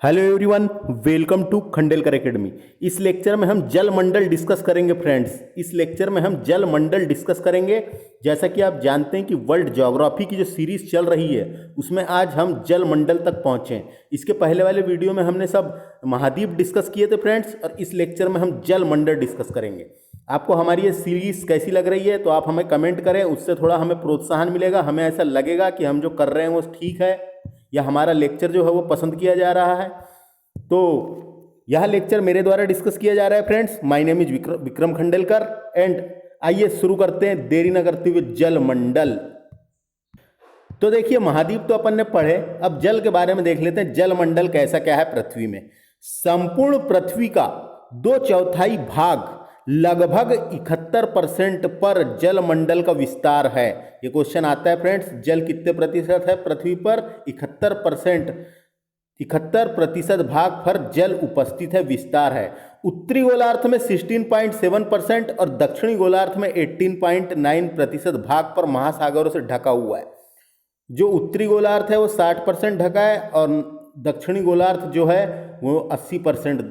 Hello everyone, welcome to Khandelkar academy. इस lecture में हम जल मंडल डिस्कस करेंगे फ्रेंड्स। इस लेक्चर में हम जल मंडल डिस्कस करेंगे। जैसा कि आप जानते हैं कि वर्ल्ड ज्योग्राफी की जो सीरीज चल रही है उसमें आज हम जल मंडल तक पहुंचे हैं। इसके पहले वाले वीडियो में हमने सब महाद्वीप डिस्कस किए थे फ्रेंड्स, और इस लेक्चर में हम जल मंडल डिस्कस करेंगे। आपको हमारी ये सीरीज कैसी लग रही है तो आप हमें कमेंट करें, उससे थोड़ा हमें प्रोत्साहन मिलेगा। हमें ऐसा लगेगा कि हम जो कर रहे हैं वो ठीक है या हमारा लेक्चर जो है वो पसंद किया जा रहा है। तो यह लेक्चर मेरे द्वारा डिस्कस किया जा रहा है friends. My name is Vikram Khandelkar and आइए शुरू करते हैं देरी न करते हुए जल मंडल। तो देखिए, महाद्वीप तो अपन ने पढ़े, अब जल के बारे में देख लेते हैं। जल मंडल कैसा क्या है पृथ्वी में। संपूर्ण पृथ्वी का 2/4 भाग लगभग 71% पर जल मंडल का विस्तार है। ये क्वेश्चन आता है फ्रेंड्स, जल कितने प्रतिशत है पृथ्वी पर? 71% भाग पर जल उपस्थित है, विस्तार है। उत्तरी गोलार्ध में 16.7% और दक्षिणी गोलार्ध में 18.9% भाग पर महासागरों से ढका हुआ है। जो उत्तरी गोलार्ध है वो 60% ढका है और दक्षिणी गोलार्ध जो है वो 80%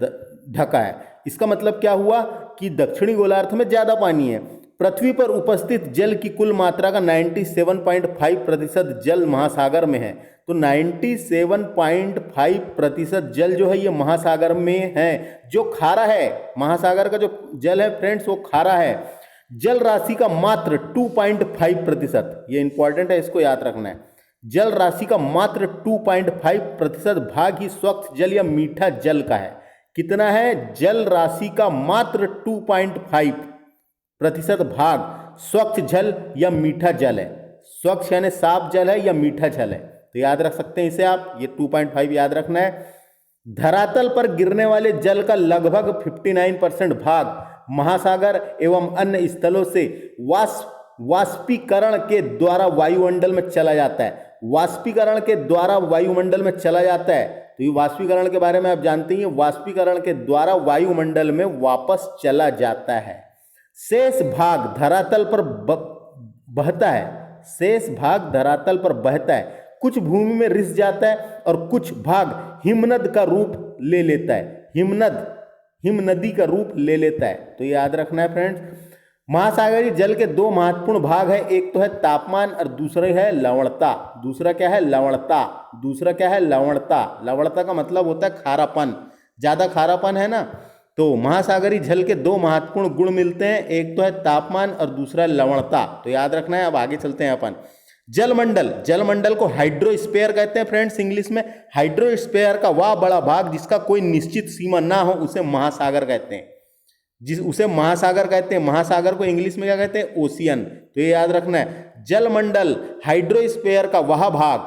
ढका है। इसका मतलब क्या हुआ कि दक्षिणी गोलार्ध में ज़्यादा पानी है। पृथ्वी पर उपस्थित जल की कुल मात्रा का 97.5% जल महासागर में है। तो 97.5% जल जो है ये महासागर में है, जो खारा है। महासागर का जो जल है फ्रेंड्स वो खारा है। जल राशि का मात्र 2.5%, ये इंपॉर्टेंट है, इसको याद रखना है। जल राशि का मात्र 2.5% भाग ही स्वच्छ जल या मीठा जल का है। कितना है? जल राशि का मात्र 2.5% भाग स्वच्छ जल या मीठा जल है। स्वच्छ यानी साफ जल है या मीठा जल है, तो याद रख सकते हैं इसे आप, ये 2.5 याद रखना है। धरातल पर गिरने वाले जल का लगभग 59% भाग महासागर एवं अन्य स्थलों से वाष्पीकरण के द्वारा वायुमंडल में चला जाता है। वाष्पीकरण के द्वारा वायुमंडल में चला जाता है, तो ये वाष्पीकरण के बारे में आप जानते हैं, वाष्पीकरण के द्वारा वायुमंडल में वापस चला जाता है। शेष भाग धरातल पर बहता है। शेष भाग धरातल पर बहता है, कुछ भूमि में रिस जाता है और कुछ भाग हिमनद का रूप ले लेता है। हिमनदी का रूप ले लेता है, तो ये याद रखना है फ्रेंड्स। महासागरीय जल के दो महत्वपूर्ण भाग है, एक तो है तापमान और दूसरा है लवणता। दूसरा क्या है? लवणता। लवणता का मतलब होता है खारापन, ज्यादा खारापन है ना। तो महासागरीय जल के दो महत्वपूर्ण गुण मिलते हैं, एक तो है तापमान और दूसरा लवणता, तो याद रखना है। अब आगे चलते हैं अपन। जलमंडल को हाइड्रोस्फीयर कहते हैं फ्रेंड्स इंग्लिश में। हाइड्रोस्फीयर का वह बड़ा भाग जिसका कोई निश्चित सीमा ना हो उसे महासागर कहते हैं। महासागर को इंग्लिश में क्या कहते हैं? ओशियन। तो ये याद रखना है। जलमंडल हाइड्रोस्फीयर का वह भाग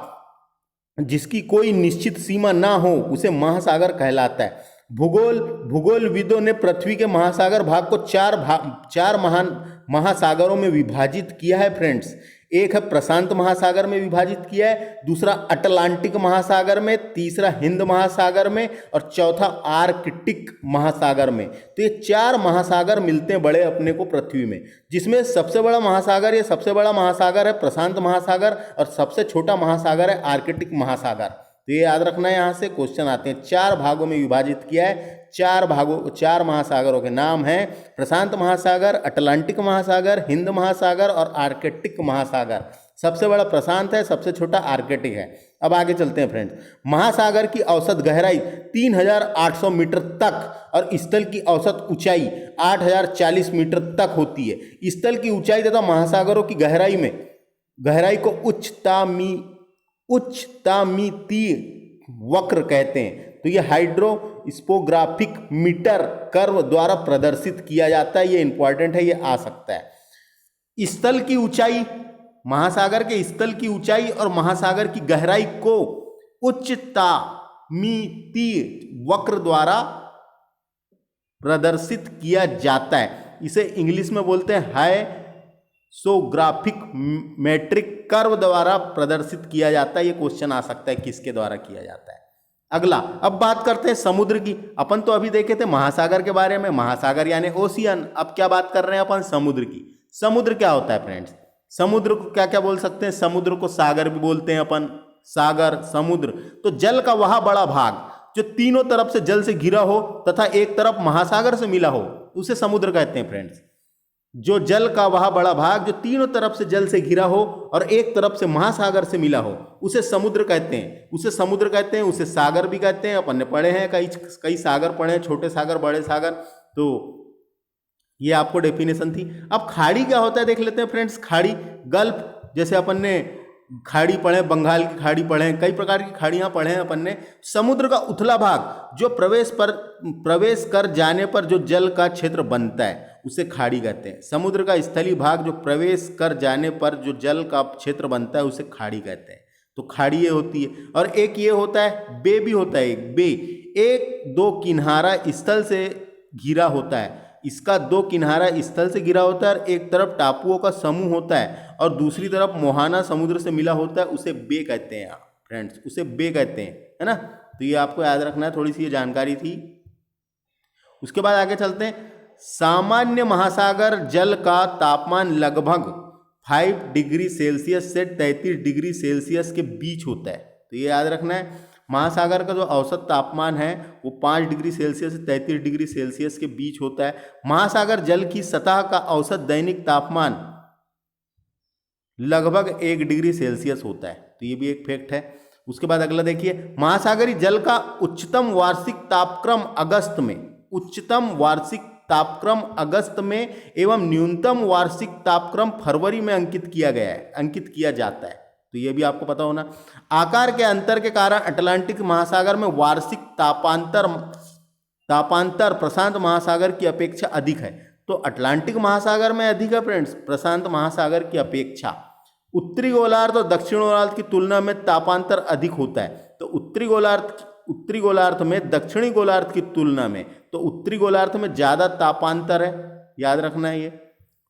जिसकी कोई निश्चित सीमा ना हो उसे महासागर कहलाता है। भूगोलविदों ने पृथ्वी के महासागर भाग को चार महान महासागरों में विभाजित किया है फ्रेंड्स। एक है प्रशांत महासागर में विभाजित किया है, दूसरा अटलांटिक महासागर में, तीसरा हिंद महासागर में और चौथा आर्कटिक महासागर में। तो ये 4 महासागर मिलते हैं बड़े अपने को पृथ्वी में, जिसमें सबसे बड़ा महासागर है प्रशांत महासागर और सबसे छोटा महासागर है आर्कटिक महासागर। तो ये याद रखना है, यहाँ से क्वेश्चन आते हैं। 4 भागों में विभाजित किया है। 4 महासागरों के नाम हैं प्रशांत महासागर, अटलांटिक महासागर, हिंद महासागर और आर्कटिक महासागर। सबसे बड़ा प्रशांत है, सबसे छोटा आर्कटिक है। अब आगे चलते हैं फ्रेंड्स। महासागर की औसत गहराई 3800 मीटर तक और स्थल की औसत ऊंचाई 8040 मीटर तक होती है। स्थल की ऊंचाई तथा महासागरों की गहराई को उच्चतामितीय वक्र कहते हैं। तो ये हाइड्रोस्पोग्राफिक मीटर कर्व द्वारा प्रदर्शित किया जाता है। ये इंपॉर्टेंट है, ये आ सकता है। स्थल की ऊंचाई, महासागर के स्थल की ऊंचाई और महासागर की गहराई को उच्चतामितीय वक्र द्वारा प्रदर्शित किया जाता है। इसे इंग्लिश में बोलते हैं हाइड्रोस्पोग्राफिक मेट्रिक कर्व द्वारा प्रदर्शित किया जाता है। ये क्वेश्चन आ सकता है किसके द्वारा किया जाता है। अगला, अब बात करते हैं समुद्र की। अपन तो अभी देखे थे महासागर के बारे में, महासागर यानी ओशियन। अब क्या बात कर रहे हैं अपन? समुद्र की। समुद्र क्या होता है फ्रेंड्स? समुद्र को क्या क्या बोल सकते हैं? समुद्र को सागर भी बोलते हैं अपन, सागर, समुद्र। तो जल का वह बड़ा भाग जो तीनों तरफ से जल से घिरा हो तथा एक तरफ महासागर से मिला हो उसे समुद्र कहते हैं फ्रेंड्स। जो जल का वह बड़ा भाग जो तीनों तरफ से जल से घिरा हो और एक तरफ से महासागर से मिला हो उसे समुद्र कहते हैं। उसे समुद्र कहते हैं, उसे सागर भी कहते हैं। अपन ने पढ़े हैं, कई सागर पढ़े हैं, छोटे सागर, बड़े सागर। तो ये आपको डेफिनेशन थी। अब खाड़ी क्या होता है देख लेते हैं फ्रेंड्स। खाड़ी, गल्फ, जैसे अपन ने खाड़ी पढ़े, बंगाल की खाड़ी पढ़े, कई प्रकार की खाड़ियां पढ़े हैं अपन ने। समुद्र का उथला भाग जो प्रवेश कर जाने पर जो जल का क्षेत्र बनता है उसे खाड़ी कहते हैं। समुद्र का स्थलीय भाग जो प्रवेश कर जाने पर जो जल का क्षेत्र बनता है उसे खाड़ी कहते हैं। तो खाड़ी ये होती है। और एक ये होता है बे भी होता है। एक बे, एक दो किनारा स्थल से घिरा होता है। इसका दो किनारा स्थल से घिरा होता है और एक तरफ टापुओं का समूह होता है और दूसरी तरफ मोहाना समुद्र से मिला होता है, उसे बे कहते हैं फ्रेंड्स, उसे बे कहते हैं, है ना। तो ये आपको याद रखना है, थोड़ी सी ये जानकारी थी। उसके बाद आगे चलते हैं। सामान्य महासागर जल का तापमान लगभग 5 डिग्री सेल्सियस से 33 डिग्री सेल्सियस के बीच होता है। तो ये याद रखना है, महासागर का जो औसत तापमान है वो 5 डिग्री सेल्सियस से 33 डिग्री सेल्सियस के बीच होता है। महासागर जल की सतह का औसत दैनिक तापमान लगभग 1 डिग्री सेल्सियस होता है। तो ये भी एक फैक्ट है। उसके बाद अगला देखिए, महासागरीय जल का उच्चतम वार्षिक तापक्रम अगस्त में, उच्चतम वार्षिक तापक्रम अगस्त में एवं न्यूनतम वार्षिक तापक्रम फरवरी में अंकित किया जाता है। तो ये भी आपको पता होना। आकार के अंतर के कारण अटलांटिक महासागर में वार्षिक तापांतर प्रशांत महासागर की अपेक्षा अधिक है। तो अटलांटिक महासागर में अधिक है फ्रेंड्स प्रशांत महासागर की अपेक्षा। उत्तरी गोलार्ध और दक्षिण गोलार्ध की तुलना में तापांतर अधिक होता है। तो उत्तरी गोलार्ध में दक्षिणी गोलार्ध की तुलना में, तो उत्तरी गोलार्ध में ज्यादा तापांतर है, याद रखना है ये।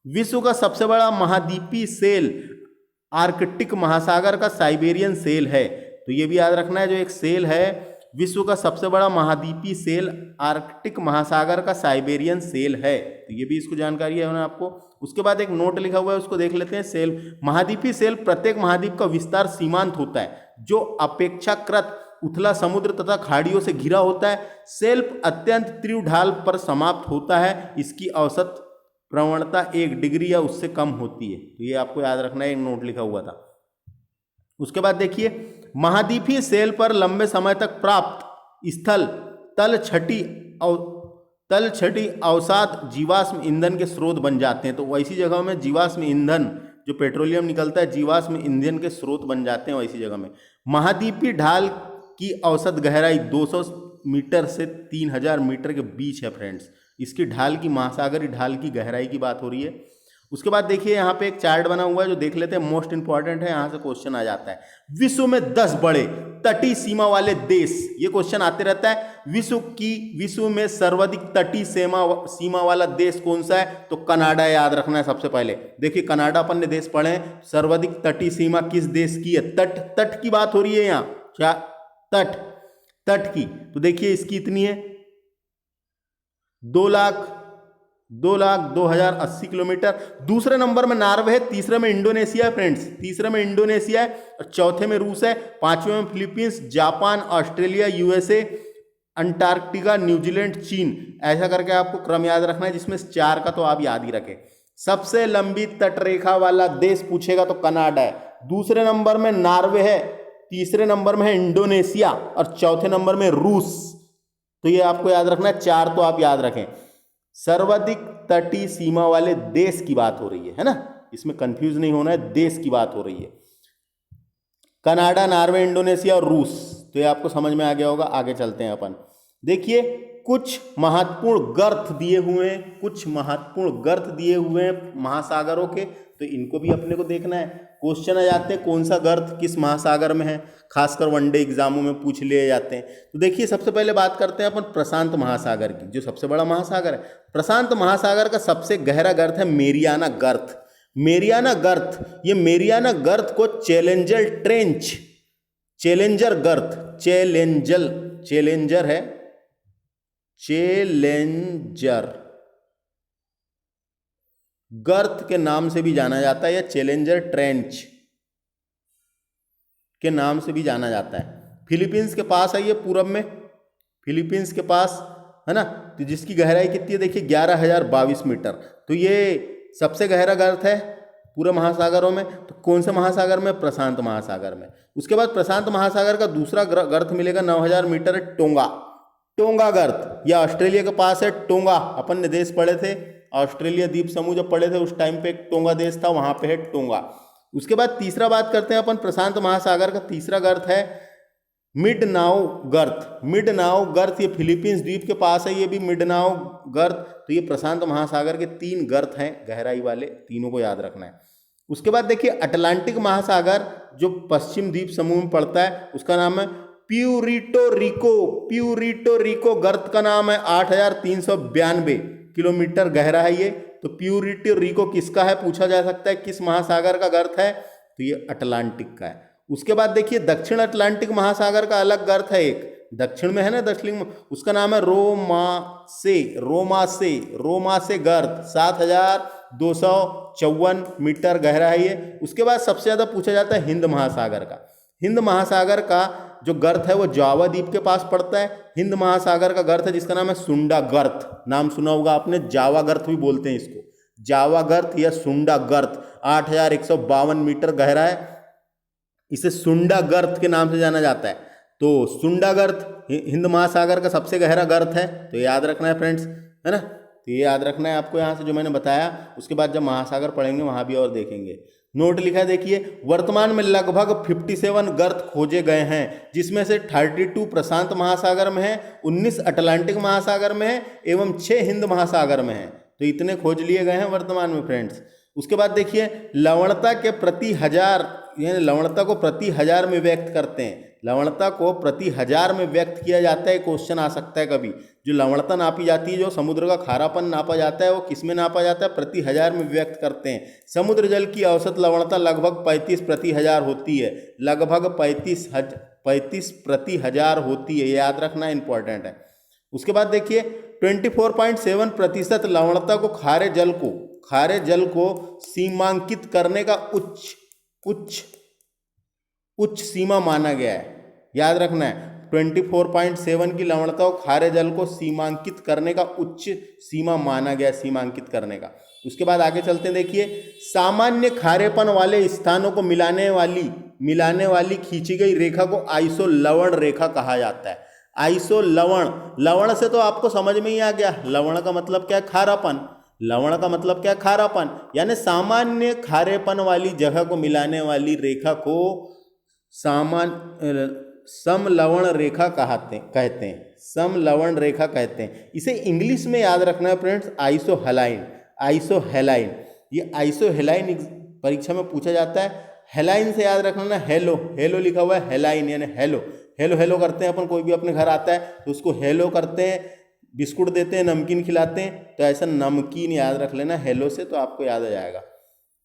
विश्व का सबसे बड़ा महाद्वीपीय सेल आर्कटिक महासागर का साइबेरियन सेल है। तो ये भी याद रखना है, जो एक सेल है विश्व का सबसे बड़ा महाद्वीपीय सेल आर्कटिक महासागर का साइबेरियन सेल है। तो ये भी इसको जानकारी है ना आपको। उसके बाद एक नोट लिखा हुआ है, उसको देख लेते हैं। सेल, महाद्वीपीय सेल प्रत्येक महाद्वीप का विस्तार सीमांत होता है जो अपेक्षाकृत उथला समुद्र तथा खाड़ियों से घिरा होता है। सेल्फ अत्यंत तीव्र ढाल पर समाप्त होता है। इसकी औसत प्रवणता 1 डिग्री या उससे कम होती है। तो ये आपको याद रखना है, एक नोट लिखा हुआ था। उसके बाद देखिए, महाद्वीपीय सेल पर लंबे समय तक प्राप्त स्थल तल छटी अवसाद जीवाश्म ईंधन के स्रोत बन जाते हैं। तो वैसी जगह में जीवाश्म ईंधन जो पेट्रोलियम निकलता है जीवाश्म ईंधन के स्रोत बन जाते हैं वैसी जगह में। महाद्वीपीय ढाल की औसत गहराई 200 मीटर से 3000 मीटर के बीच है फ्रेंड्स। इसकी ढाल की, महासागरीय ढाल की गहराई की बात हो रही है। उसके बाद देखिए यहाँ पे एक चार्ट बना हुआ है जो देख लेते हैं, मोस्ट इंपॉर्टेंट है, यहाँ से क्वेश्चन आ जाता है। विश्व में 10 बड़े तटीय सीमा वाले देश, ये क्वेश्चन आते रहता है। विश्व में सर्वाधिक तटीय सीमा वाला देश कौन सा है? तो कनाडा, याद रखना है सबसे पहले। देखिए कनाडा अपन ने देश पढ़े हैं। सर्वाधिक तटीय सीमा किस देश की है? तट की बात हो रही है यहाँ, क्या तट की। तो देखिए इसकी इतनी है 2,02,080 किलोमीटर। दूसरे नंबर में नॉर्वे है, तीसरे में इंडोनेशिया है फ्रेंड्स, तीसरे में इंडोनेशिया है और चौथे में रूस है, पांचवें में Philippines, Japan, Australia, USA, Antarctica, New Zealand, चीन। ऐसा करके आपको क्रम याद रखना है, जिसमें 4 का तो आप याद ही रखें। सबसे लंबी तटरेखा वाला देश पूछेगा तो कनाडा है, दूसरे नंबर में नॉर्वे है, तीसरे नंबर में है इंडोनेशिया और चौथे नंबर में रूस। तो ये आपको याद रखना है, 4 तो आप याद रखें। सर्वाधिक तटीय सीमा वाले देश की बात हो रही है ना, इसमें कंफ्यूज नहीं होना है, देश की बात हो रही है। कनाडा, नॉर्वे, इंडोनेशिया और रूस। तो ये आपको समझ में आ गया होगा। आगे चलते हैं अपन। देखिए कुछ महत्वपूर्ण गर्त दिए हुए हैं, कुछ महत्वपूर्ण गर्त दिए हुए हैं महासागरों के, तो इनको भी अपने को देखना है। क्वेश्चन आ जाते हैं कौन सा गर्त किस महासागर में है, खासकर वनडे एग्जामों में पूछ लिए जाते हैं। तो देखिए सबसे पहले बात करते हैं अपन प्रशांत महासागर की, जो सबसे बड़ा महासागर है। प्रशांत महासागर का सबसे गहरा गर्त है मेरियाना गर्त। मेरियाना गर्त, ये मेरियाना गर्त को चैलेंजर ट्रेंच, चैलेंजर गर्त, चैलेंजर है, चैलेंजर गर्त के नाम से भी जाना जाता है या चैलेंजर ट्रेंच के नाम से भी जाना जाता है। फिलीपींस के पास है ये पूरब में, फिलीपींस के पास, है ना, तो जिसकी गहराई कितनी है देखिए 11,022 मीटर। तो ये सबसे गहरा गर्त है पूरे महासागरों में। तो कौन से महासागर में? प्रशांत महासागर में। उसके बाद प्रशांत महासागर का दूसरा गर्त मिलेगा 9,000 मीटर है, टोंगा। टोंगा गर्त, यह ऑस्ट्रेलिया के पास है। टोंगा, अपन ने देश पढ़े थे ऑस्ट्रेलिया द्वीप समूह जब पढ़े थे उस टाइम पे एक टोंगा देश था, वहां पे है टोंगा। उसके बाद तीसरा बात करते हैं अपन प्रशांत महासागर का। तीसरा गर्त है मिडनाओ गर्त। मिडनाओ गर्त ये फिलीपींस द्वीप के पास है, ये भी मिडनाओ गर्त। तो ये प्रशांत महासागर के 3 गर्त हैं गहराई वाले, तीनों को याद रखना है। उसके बाद देखिए अटलांटिक महासागर जो पश्चिम द्वीप समूह में पड़ता है उसका नाम है प्यूरिटो रिको। प्यूरिटो रिको गर्त का नाम है, 8,392 किलोमीटर गहरा है ये। तो प्यूरिटो रिको किसका है पूछा जा सकता है, किस महासागर का गर्त है? तो ये अटलांटिक का है। उसके बाद देखिए दक्षिण अटलांटिक महासागर का अलग गर्त है, एक दक्षिण में है ना दक्षिण में, उसका नाम है रोमासे। रोमासे, रोमासे गर्त 7,254 मीटर गहरा है ये। उसके बाद सबसे ज़्यादा पूछा जाता है हिंद महासागर का। हिंद महासागर का जो गर्त है वो जावा द्वीप के पास पड़ता है। हिंद महासागर का गर्त है जिसका नाम है सुंडा गर्त, नाम सुना होगा आपने, जावा गर्त भी बोलते हैं इसको, जावा गर्त या सुंडा गर्त। 8,152 मीटर गहरा है, इसे सुंडा गर्त के नाम से जाना जाता है। तो सुंडा गर्त हिंद महासागर का सबसे गहरा गर्त है, तो याद रखना है फ्रेंड्स, है ना। तो ये याद रखना है आपको यहाँ से जो मैंने बताया। उसके बाद जब महासागर पढ़ेंगे वहाँ भी और देखेंगे। नोट लिखा है देखिए, वर्तमान में लगभग 57 गर्त खोजे गए हैं, जिसमें से 32 प्रशांत महासागर में है, 19 अटलांटिक महासागर में है एवं 6 हिंद महासागर में है। तो इतने खोज लिए गए हैं वर्तमान में फ्रेंड्स। उसके बाद देखिए लवणता के प्रति हजार, यानी लवणता को प्रति हजार में व्यक्त करते हैं। लवणता को प्रति हजार में व्यक्त किया जाता है, क्वेश्चन आ सकता है कभी। जो लवणता नापी जाती है, जो समुद्र का खारापन नापा जाता है, वो किस में नापा जाता है? प्रति हजार में व्यक्त करते हैं। समुद्र जल की औसत लवणता लगभग 35 प्रति हजार होती है, लगभग 35 प्रति हजार होती है, याद रखना इंपॉर्टेंट है। उसके बाद देखिए 24.7% लवणता को खारे जल को सीमांकित करने का उच्च सीमा माना गया है, याद रखना है। 24.7 की लवणता को खारे जल को सीमांकित करने का उच्च सीमा माना गया, सीमांकित करने का। उसके बाद आगे चलते हैं देखिए, सामान्य खारेपन वाले स्थानों को मिलाने वाली खींची गई रेखा को आइसो लवण रेखा कहा जाता है। आइसो लवण, लवण से तो आपको समझ में ही आ गया, लवण का मतलब क्या है? खारापन। लवण का मतलब क्या है? खारापन, यानी सामान्य खारेपन वाली जगह को मिलाने वाली रेखा को समलवण रेखा कहते हैं, समलवण रेखा कहते हैं। इसे इंग्लिश में याद रखना है फ्रेंड्स, आइसोहेलाइन। आइसोहेलाइन, ये आइसोहेलाइन परीक्षा में पूछा जाता है। हेलाइन से याद रखना ना, हेलो, हेलो लिखा हुआ है, हेलाइन यानी हेलो। हेलो हेलो करते हैं अपन, कोई भी अपने घर आता है तो उसको हेलो करते हैं, बिस्कुट देते हैं, नमकीन खिलाते हैं, तो ऐसा नमकीन याद रख लेना हेलो से, तो आपको याद आ जाएगा।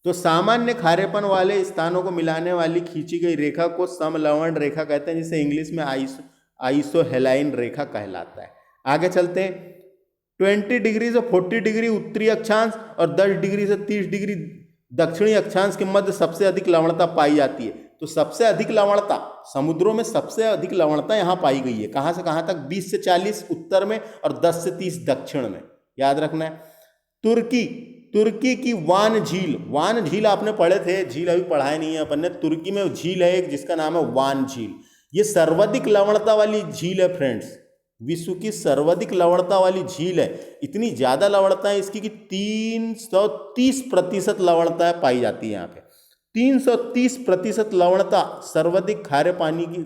तो सामान्य खारेपन वाले स्थानों को मिलाने वाली खींची गई रेखा को समलवण रेखा कहते हैं, जिसे इंग्लिश में आइसोहेलाइन रेखा कहलाता है। आगे चलते हैं, 20 डिग्री से 40 डिग्री उत्तरी अक्षांश और 10 डिग्री से 30 डिग्री दक्षिणी अक्षांश के मध्य सबसे अधिक लवणता पाई जाती है। तो सबसे अधिक लवणता समुद्रों में, सबसे अधिक लवणता यहाँ पाई गई है। कहाँ से कहाँ तक? 20 से 40 उत्तर में और 10 से 30 दक्षिण में, याद रखना है। तुर्की की वान झील आपने पढ़े थे, झील अभी पढ़ाए नहीं है अपन ने। तुर्की में झील है एक जिसका नाम है वान झील, ये सर्वाधिक लवणता वाली झील है फ्रेंड्स, विश्व की सर्वाधिक लवणता वाली झील है। इतनी ज़्यादा लवणता है इसकी कि 330% लवणता पाई जाती है यहाँ पे। 330% लवणता, सर्वाधिक खारे पानी की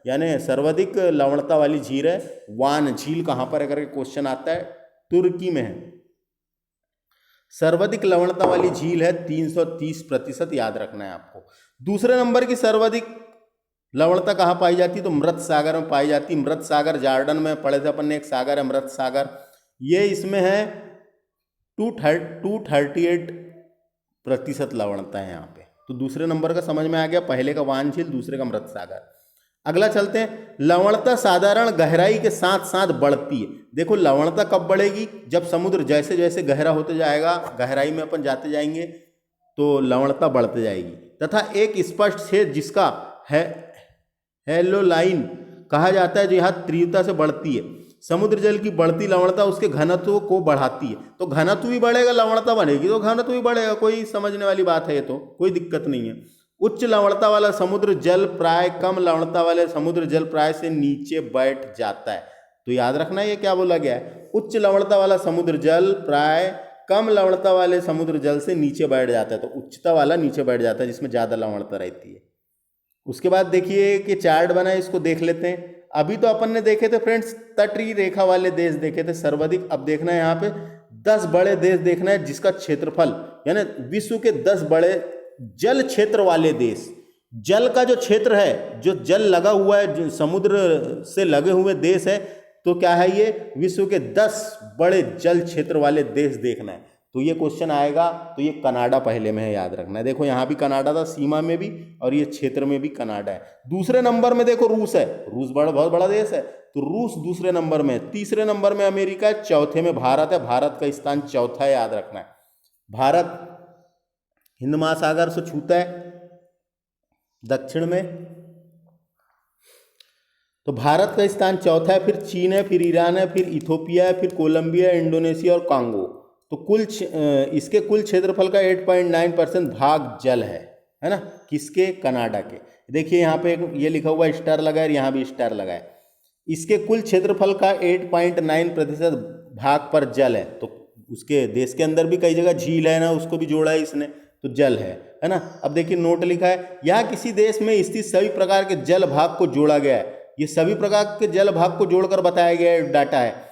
यानी सर्वाधिक लवणता वाली झील है वान झील। कहाँ पर अगर क्वेश्चन आता है? तुर्की में है। सर्वाधिक लवणता वाली झील है, 330%, याद रखना है आपको। दूसरे नंबर की सर्वाधिक लवणता कहाँ पाई जाती है? तो मृत सागर में पाई जाती है। मृत सागर जॉर्डन में पढ़े थे अपन ने, एक सागर है मृत सागर, ये इसमें है 238% लवणता है यहाँ पे। तो दूसरे नंबर का समझ में आ गया, पहले का वान झील, दूसरे का मृत सागर। अगला चलते हैं, लवणता साधारण गहराई के साथ साथ बढ़ती है। देखो लवणता कब बढ़ेगी? जब समुद्र जैसे जैसे गहरा होते जाएगा, गहराई में अपन जाते जाएंगे तो लवणता बढ़ते जाएगी, तथा एक स्पष्ट छेद जिसका है हेलोलाइन कहा जाता है जो यहाँ तीव्रता से बढ़ती है। समुद्र जल की बढ़ती लवणता उसके घनत्व को बढ़ाती है। तो घनत्व भी बढ़ेगा, लवणता बढ़ेगी तो घनत्व भी बढ़ेगा, कोई समझने वाली बात है, ये तो कोई दिक्कत नहीं है। उच्च लवणता वाला समुद्र जल प्राय कम लवणता वाले समुद्र जल प्राय से नीचे बैठ जाता है। तो याद रखना ये क्या बोला गया है, उच्च लवणता वाला समुद्र जल प्राय कम लवणता वाले समुद्र जल से नीचे बैठ जाता है। तो उच्चता वाला नीचे बैठ जाता है जिसमें ज़्यादा लवणता रहती है। उसके बाद देखिए कि चार्ट बना है, इसको देख लेते हैं। अभी तो अपन ने देखे थे फ्रेंड्स तटीय रेखा वाले देश देखे थे सर्वाधिक। अब देखना है यहाँ पे 10 बड़े देश देखना है जिसका क्षेत्रफल यानी विश्व के 10 बड़े जल क्षेत्र वाले देश। जल का जो क्षेत्र है, जो जल लगा हुआ है, जो समुद्र से लगे हुए देश है, तो क्या है ये विश्व के 10 बड़े जल क्षेत्र वाले देश देखना है। तो ये क्वेश्चन आएगा, तो ये कनाडा पहले में है, याद रखना है। देखो यहाँ भी कनाडा था, सीमा में भी, और ये क्षेत्र में भी कनाडा है। दूसरे नंबर में देखो रूस है, रूस बहुत बड़ा देश है, तो रूस दूसरे नंबर में है। तीसरे नंबर में अमेरिका है, चौथे में भारत है, भारत का स्थान चौथा है, याद रखना है। भारत हिंद महासागर से छूता है दक्षिण में, तो भारत का स्थान चौथा है, फिर चीन है, फिर ईरान है, फिर इथोपिया है, फिर कोलंबिया, इंडोनेशिया और कांगो। तो इसके कुल क्षेत्रफल का 8.9% भाग जल है ना, किसके, कनाडा के। देखिए यहाँ पे ये लिखा हुआ स्टार लगा है, यहाँ भी स्टार लगा है। इसके कुल क्षेत्रफल का 8.9% भाग पर जल है। तो उसके देश के अंदर भी कई जगह झील है ना, उसको भी जोड़ा है इसने, तो जल है ना। अब देखिए नोट लिखा है, यहाँ किसी देश में स्थित सभी प्रकार के जल भाग को जोड़ा गया है। ये सभी प्रकार के जल भाग को जोड़कर बताया गया डाटा है,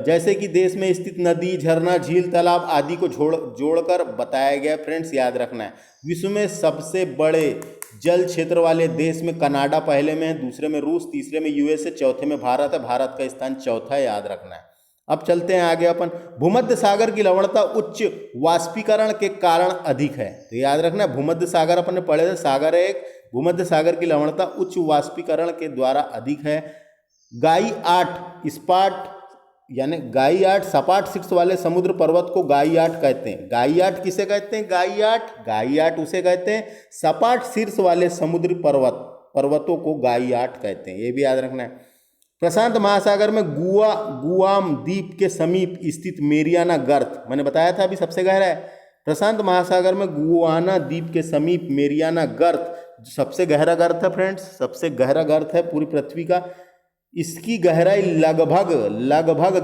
जैसे कि देश में स्थित नदी, झरना, झील, तालाब आदि को जोड़कर बताया गया। फ्रेंड्स याद रखना है, विश्व में सबसे बड़े जल क्षेत्र वाले देश में कनाडा पहले में है, दूसरे में रूस, तीसरे में यूएसए, चौथे में भारत है, भारत का स्थान चौथा है, याद रखना है। अब चलते हैं आगे अपन। भूमध्य सागर की लवणता उच्च वाष्पीकरण के कारण अधिक है। तो याद रखना है, भूमध्य सागर अपन ने पढ़े थे, सागर है एक, भूमध्य सागर की लवणता उच्च वाष्पीकरण के द्वारा अधिक है। गाई 8 स्पाट यानी गाई 8 सपाट शीर्ष वाले समुद्र पर्वत को गाई 8 कहते हैं। गाई 8 किसे कहते हैं, गाई 8 उसे कहते हैं सपाट शीर्ष वाले समुद्री पर्वतों को गाई 8 कहते हैं, ये भी याद रखना है। प्रशांत महासागर में गुआम द्वीप के समीप स्थित मेरियाना गर्त, मैंने बताया था अभी सबसे गहरा है। प्रशांत महासागर में गुआना द्वीप के समीप मेरियाना गर्त सबसे गहरा गर्त है फ्रेंड्स, सबसे गहरा गर्त है पूरी पृथ्वी का। इसकी गहराई लगभग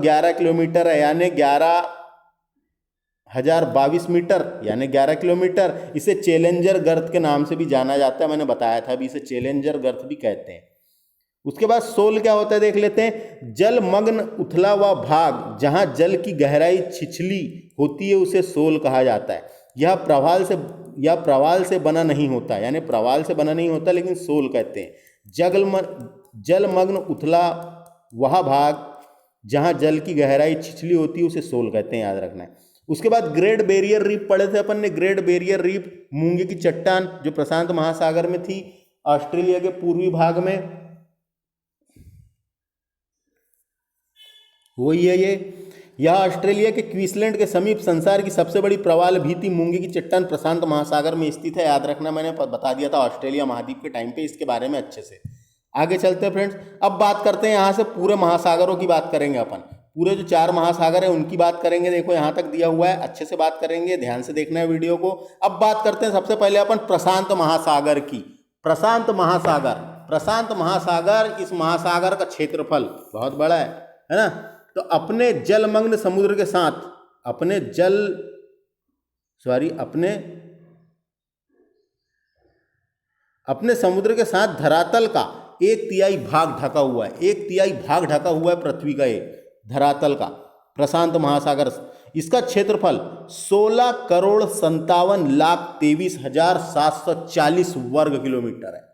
11 किलोमीटर है, यानी 11,022 मीटर, यानी 11 किलोमीटर। इसे चैलेंजर गर्त के नाम से भी जाना जाता है, मैंने बताया था अभी, इसे चैलेंजर गर्त भी कहते हैं। उसके बाद सोल क्या होता है देख लेते हैं। जलमग्न उथला हुआ भाग जहां जल की गहराई छिछली होती है उसे सोल कहा जाता है। यह प्रवाल से बना नहीं होता, यानी प्रवाल से बना नहीं होता, लेकिन सोल कहते हैं। जलमग्न उथला वह भाग जहां जल की गहराई छिछली होती है उसे सोल कहते हैं, याद रखना है। उसके बाद ग्रेट बैरियर रीफ पढ़े थे अपन ने। ग्रेट बैरियर रीफ मूंगे की चट्टान जो प्रशांत महासागर में थी, ऑस्ट्रेलिया के पूर्वी भाग में, वही है ये। यह ऑस्ट्रेलिया के क्वींसलैंड के समीप संसार की सबसे बड़ी प्रवाल भीति मूंगे की चट्टान प्रशांत महासागर में स्थित है, याद रखना, मैंने बता दिया था ऑस्ट्रेलिया महाद्वीप के टाइम पे इसके बारे में अच्छे से। आगे चलते हैं फ्रेंड्स, अब बात करते हैं यहाँ से पूरे महासागरों की बात करेंगे अपन, पूरे जो 4 महासागर है उनकी बात करेंगे। देखो यहाँ तक दिया हुआ है, अच्छे से बात करेंगे, ध्यान से देखना है वीडियो को। अब बात करते हैं सबसे पहले अपन प्रशांत महासागर की। प्रशांत महासागर, इस महासागर का क्षेत्रफल बहुत बड़ा है ना। तो अपने जलमग्न समुद्र के साथ अपने समुद्र के साथ धरातल का 1/3 भाग ढका हुआ है, 1/3 भाग ढका हुआ है पृथ्वी का, एक धरातल का प्रशांत महासागर। इसका क्षेत्रफल 16,57,23,740 वर्ग किलोमीटर है।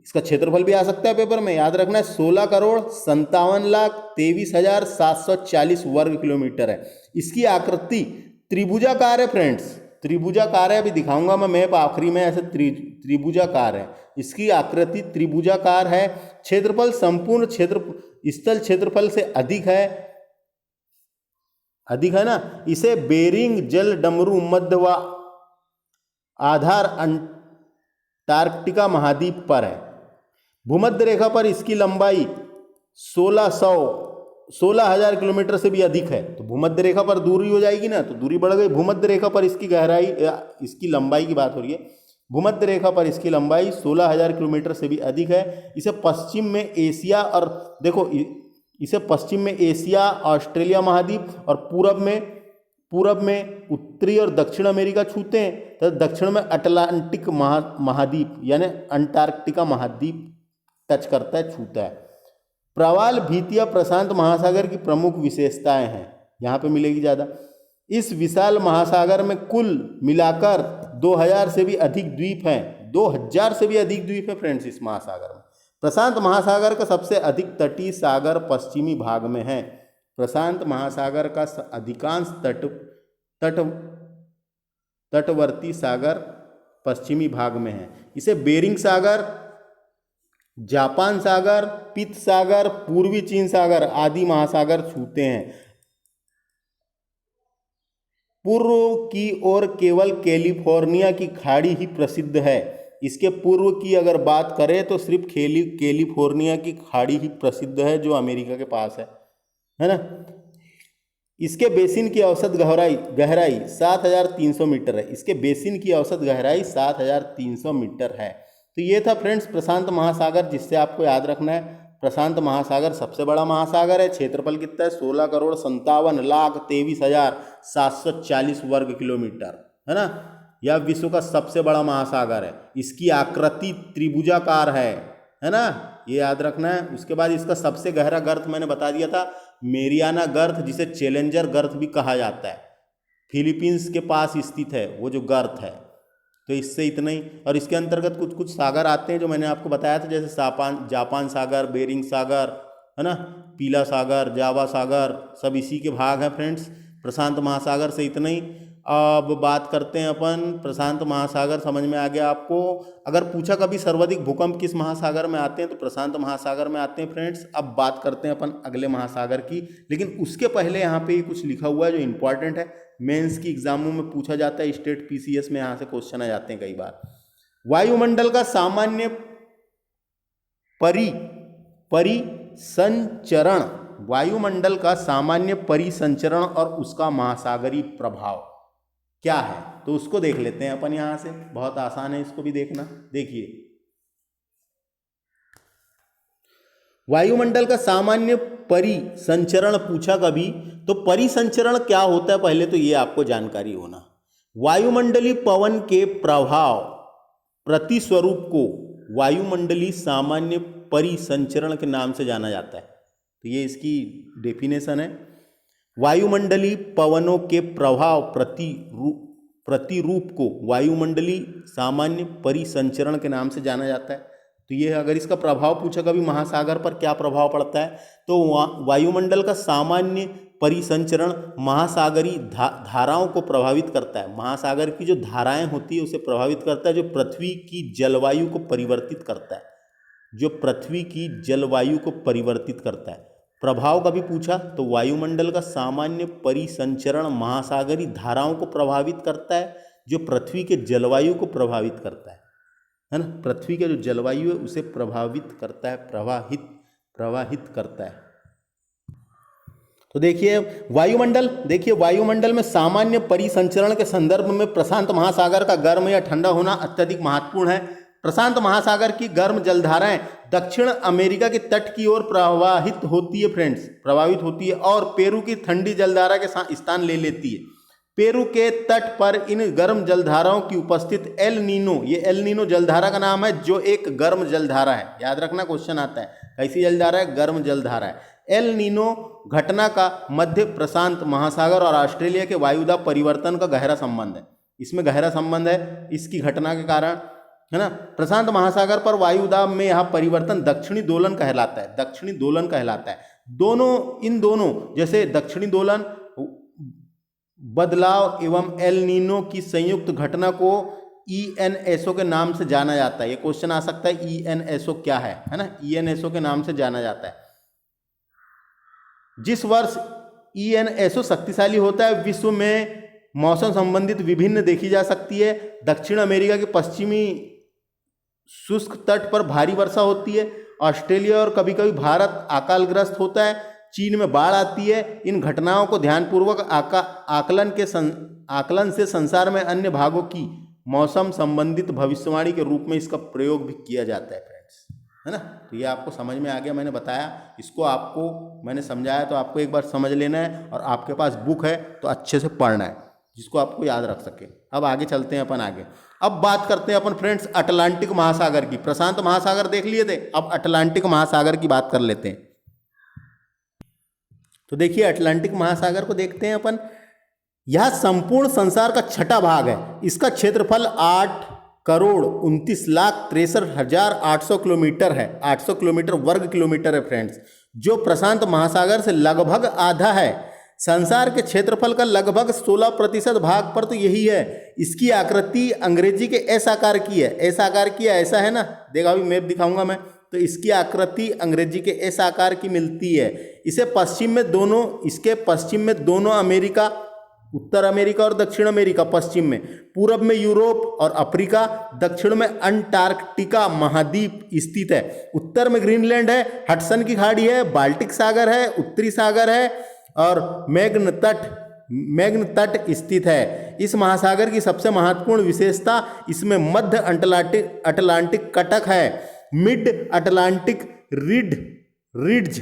इसका क्षेत्रफल भी आ सकता है पेपर में, याद रखना है, 16,57,23,740 वर्ग किलोमीटर है। इसकी आकृति त्रिभुजाकार है फ्रेंड्स, त्रिभुजाकार है, अभी दिखाऊंगा मैं मैप आखिरी में, ऐसे त्रिभुजाकार है, इसकी आकृति त्रिभुजाकार है। क्षेत्रफल संपूर्ण स्थल क्षेत्रफल से अधिक है ना। इसे बेरिंग जल डमरू मध्य व आधार अंटार्कटिका महाद्वीप पर है। भूमध्य रेखा पर इसकी लंबाई 16,000 किलोमीटर से भी अधिक है। तो भूमध्य रेखा पर दूरी हो जाएगी ना, तो दूरी बढ़ गई। भूमध्य रेखा पर इसकी गहराई, इसकी लंबाई की बात हो रही है। भूमध्य रेखा पर इसकी लंबाई 16,000 किलोमीटर से भी अधिक है। इसे पश्चिम में एशिया और देखो इसे पश्चिम में एशिया, ऑस्ट्रेलिया महाद्वीप और पूरब में उत्तरी और दक्षिण अमेरिका छूते हैं, तथा दक्षिण में अटलांटिक महाद्वीप यानी अंटार्कटिका महाद्वीप टच करता है, छूता है। प्रवाल भीतिया प्रशांत महासागर की प्रमुख विशेषताएं हैं, यहाँ पे मिलेगी ज़्यादा। इस विशाल महासागर में कुल मिलाकर 2000 से भी अधिक द्वीप हैं। 2000 से भी अधिक द्वीप है फ्रेंड्स इस महासागर में। प्रशांत महासागर का सबसे अधिक तटीय सागर पश्चिमी भाग में है। प्रशांत महासागर का अधिकांश तटवर्ती सागर पश्चिमी भाग में है। इसे बेरिंग सागर, जापान सागर, पित्त सागर, पूर्वी चीन सागर आदि महासागर छूते हैं। पूर्व की ओर केवल कैलिफोर्निया की खाड़ी ही प्रसिद्ध है। इसके पूर्व की अगर बात करें तो सिर्फ कैलिफोर्निया की खाड़ी ही प्रसिद्ध है, जो अमेरिका के पास है ना। इसके बेसिन की औसत गहराई 7,300 मीटर है। इसके बेसिन की औसत गहराई 7,300 मीटर है। तो ये था फ्रेंड्स प्रशांत महासागर, जिससे आपको याद रखना है प्रशांत महासागर सबसे बड़ा महासागर है। क्षेत्रफल कितना है? 16,57,23,740 वर्ग किलोमीटर, है ना। यह विश्व का सबसे बड़ा महासागर है। इसकी आकृति त्रिभुजाकार है ना, ये याद रखना है। उसके बाद इसका सबसे गहरा गर्त मैंने बता दिया था, मेरियाना गर्त, जिसे चैलेंजर गर्त भी कहा जाता है। फिलीपींस के पास स्थित है वो जो गर्त है। तो इससे इतना ही। और इसके अंतर्गत कुछ कुछ सागर आते हैं जो मैंने आपको बताया था, जैसे जापान सागर, बेरिंग सागर, है ना, पीला सागर, जावा सागर, सब इसी के भाग हैं फ्रेंड्स। प्रशांत महासागर से इतना ही। अब बात करते हैं अपन प्रशांत महासागर, समझ में आ गया आपको। अगर पूछा कभी सर्वाधिक भूकंप किस महासागर में आते हैं, तो प्रशांत महासागर में आते हैं फ्रेंड्स। अब बात करते हैं अपन अगले महासागर की, लेकिन उसके पहले यहाँ पे कुछ लिखा हुआ है जो इंपॉर्टेंट है, मेंस की एग्जामों में पूछा जाता है, स्टेट पीसीएस में यहाँ से क्वेश्चन आ जाते हैं कई बार। वायुमंडल का सामान्य परिसंचरण, वायुमंडल का सामान्य परिसंचरण और उसका महासागरीय प्रभाव क्या है, तो उसको देख लेते हैं अपन यहां से। बहुत आसान है इसको भी देखना। देखिए, वायुमंडल का सामान्य परिसंचरण पूछा कभी, तो परिसंचरण क्या होता है पहले तो ये आपको जानकारी होना। वायुमंडलीय पवन के प्रभाव प्रतिस्वरूप को वायुमंडलीय सामान्य परिसंचरण के नाम से जाना जाता है। तो ये इसकी डेफिनेशन है। वायुमंडलीय पवनों के प्रभाव प्रतिरूप को वायुमंडलीय सामान्य परिसंचरण के नाम से जाना जाता है। तो ये अगर इसका प्रभाव पूछा कभी महासागर पर क्या प्रभाव पड़ता है, तो वायुमंडल का सामान्य परिसंचरण महासागरीय धाराओं को प्रभावित करता है। महासागर की जो धाराएं होती है उसे प्रभावित करता है, जो पृथ्वी की जलवायु को परिवर्तित करता है, जो पृथ्वी की जलवायु को परिवर्तित करता है। प्रभाव का भी पूछा तो वायुमंडल का सामान्य परिसंचरण महासागरीय धाराओं को प्रभावित करता है, जो पृथ्वी के जलवायु को प्रभावित करता है ना। पृथ्वी के जो जलवायु है उसे प्रभावित करता है, प्रवाहित करता है। तो देखिए वायुमंडल में सामान्य परिसंचरण के संदर्भ में प्रशांत महासागर का गर्म या ठंडा होना अत्यधिक महत्वपूर्ण है। प्रशांत महासागर की गर्म जलधाराएं दक्षिण अमेरिका के तट की ओर प्रवाहित होती है फ्रेंड्स, प्रभावित होती है, और पेरू की ठंडी जलधारा के स्थान ले लेती है। पेरू के तट पर इन गर्म जलधाराओं की उपस्थित एल नीनो, ये एल नीनो जलधारा का नाम है, जो एक गर्म जलधारा है। याद रखना, क्वेश्चन आता है कैसी जलधारा है? गर्म जलधारा है। एल नीनो घटना का मध्य प्रशांत महासागर और ऑस्ट्रेलिया के वायुदाब परिवर्तन का गहरा संबंध है। इसमें गहरा संबंध है इसकी घटना के कारण, है ना। प्रशांत महासागर पर वायुदाब में यह परिवर्तन दक्षिणी दोलन कहलाता है, दक्षिणी दोलन कहलाता है। इन दोनों जैसे दक्षिणी दोलन बदलाव एवं एल नीनो की संयुक्त घटना को ENSO के नाम से जाना जाता है। ये क्वेश्चन आ सकता है ENSO क्या है ना, ENSO के नाम से जाना जाता है। जिस वर्ष ENSO शक्तिशाली होता है, विश्व में मौसम संबंधित विभिन्न देखी जा सकती है। दक्षिण अमेरिका के पश्चिमी शुष्क तट पर भारी वर्षा होती है। ऑस्ट्रेलिया और कभी कभी भारत अकालग्रस्त होता है। चीन में बाढ़ आती है। इन घटनाओं को ध्यानपूर्वक आकलन से संसार में अन्य भागों की मौसम संबंधित भविष्यवाणी के रूप में इसका प्रयोग भी किया जाता है फ्रेंड्स, है ना। तो ये आपको समझ में आ गया, मैंने बताया इसको, आपको मैंने समझाया, तो आपको एक बार समझ लेना है और आपके पास बुक है तो अच्छे से पढ़ना है जिसको आपको याद रख सके। अब आगे चलते हैं अपन आगे। अब बात करते हैं अपन फ्रेंड्स अटलांटिक महासागर की। प्रशांत महासागर देख लिए थे, अब अटलांटिक महासागर की बात कर लेते हैं। तो देखिए अटलांटिक महासागर को देखते हैं अपन। यह संपूर्ण संसार का छठा भाग है। इसका क्षेत्रफल 8,29,63,800 किलोमीटर है। 800 किलोमीटर वर्ग किलोमीटर है फ्रेंड्स, जो प्रशांत महासागर से लगभग आधा है। संसार के क्षेत्रफल का लगभग 16% भाग पर तो यही है। इसकी आकृति अंग्रेजी के एस आकार की है। एस आकार की है, ऐसा है ना, देखा अभी मैप दिखाऊंगा मैं, तो इसकी आकृति अंग्रेजी के एस आकार की मिलती है। इसके पश्चिम में दोनों अमेरिका, उत्तर अमेरिका और दक्षिण अमेरिका पश्चिम में, पूरब में यूरोप और अफ्रीका, दक्षिण में अंटार्कटिका महाद्वीप स्थित है। उत्तर में ग्रीनलैंड है, हडसन की खाड़ी है, बाल्टिक सागर है, उत्तरी सागर है और मैग्न तट स्थित है। इस महासागर की सबसे महत्वपूर्ण विशेषता इसमें मध्य अटलांटिक कटक है। मिड अटलांटिक रिड्ज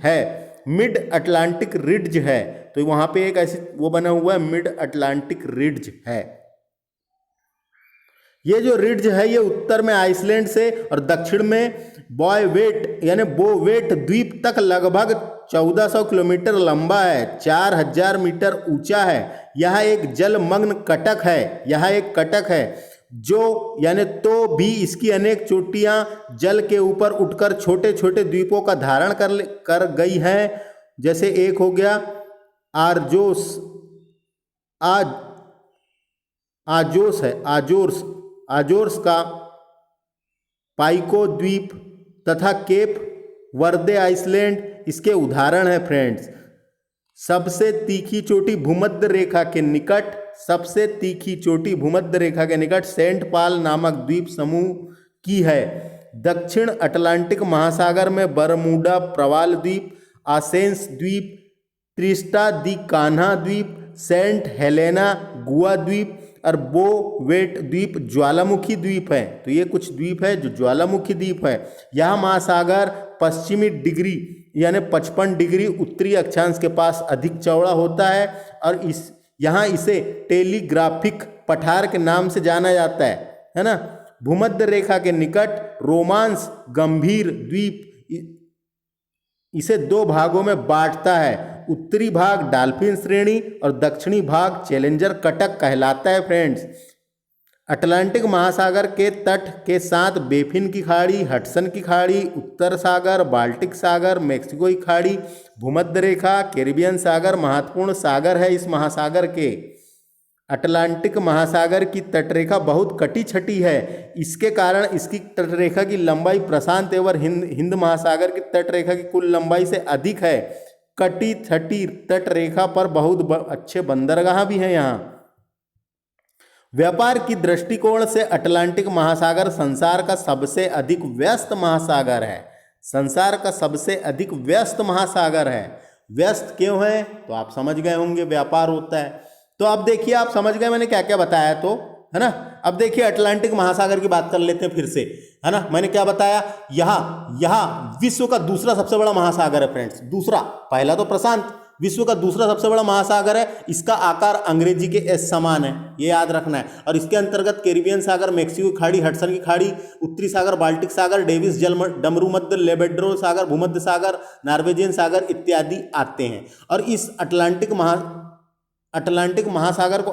है। मिड अटलांटिक रिड्ज है, तो वहां पे एक ऐसी वो बना हुआ है, मिड अटलांटिक रिड्ज है। ये जो रिड्ज है ये उत्तर में आइसलैंड से और दक्षिण में बोवेट द्वीप तक लगभग 1400 किलोमीटर लंबा है, 4000 मीटर ऊंचा है। यह एक जलमग्न कटक है, जो तो भी इसकी अनेक चोटियां जल के ऊपर उठकर छोटे छोटे द्वीपों का धारण कर गई हैं। जैसे एक हो गया आजोर्स का पाइको द्वीप तथा केप वर्दे आइसलैंड इसके उदाहरण है फ्रेंड्स। सबसे तीखी चोटी भूमध्य रेखा के निकट सेंट पॉल नामक द्वीप समूह की है। दक्षिण अटलांटिक महासागर में बरमूडा प्रवाल द्वीप, आसेंस द्वीप, ट्रिस्टा दी कान्हा द्वीप, सेंट हेलेना गुआ द्वीप और बोवेट द्वीप ज्वालामुखी द्वीप है। तो ये कुछ द्वीप है जो ज्वालामुखी द्वीप है। यह महासागर पश्चिमी डिग्री यानी 55 डिग्री उत्तरी अक्षांश के पास अधिक चौड़ा होता है और यहाँ इसे टेलीग्राफिक पठार के नाम से जाना जाता है ना। भूमध्य रेखा के निकट रोमांस गंभीर द्वीप इसे दो भागों में बांटता है। उत्तरी भाग डॉल्फिन श्रेणी और दक्षिणी भाग चैलेंजर कटक कहलाता है फ्रेंड्स। अटलांटिक महासागर के तट के साथ बेफिन की खाड़ी, हडसन की खाड़ी, उत्तर सागर, बाल्टिक सागर, मेक्सिको की खाड़ी, भूमध्य रेखा, कैरिबियन सागर महत्वपूर्ण सागर है। इस महासागर के अटलांटिक महासागर की तटरेखा बहुत कटी छटी है। इसके कारण इसकी तटरेखा की लंबाई प्रशांत एवं हिंद महासागर की तटरेखा की कुल लंबाई से अधिक है। कटी छटी तटरेखा पर बहुत अच्छे बंदरगाह भी हैं यहाँ। व्यापार की दृष्टिकोण से अटलांटिक महासागर संसार का सबसे अधिक व्यस्त महासागर है। व्यस्त क्यों है तो आप समझ गए होंगे, व्यापार होता है। तो अब देखिए, आप समझ गए मैंने क्या क्या बताया, तो है ना। अब देखिए अटलांटिक महासागर की बात कर लेते हैं फिर से, है ना। मैंने क्या बताया, यहाँ विश्व का दूसरा सबसे बड़ा महासागर है फ्रेंड्स। दूसरा, पहला तो प्रशांत, विश्व का दूसरा सबसे बड़ा महासागर है। इसका आकार अंग्रेजी के एस समान है, ये याद रखना है। और इसके अंतर्गत कैरिबियन सागर, मेक्सिको की खाड़ी, हडसन की खाड़ी, उत्तरी सागर, बाल्टिक सागर, डेविस जल डमरू मध्य, लेबेड्रो सागर, भूमध्य सागर, नॉर्वेजियन सागर इत्यादि आते हैं। और इस अटलांटिक महासागर को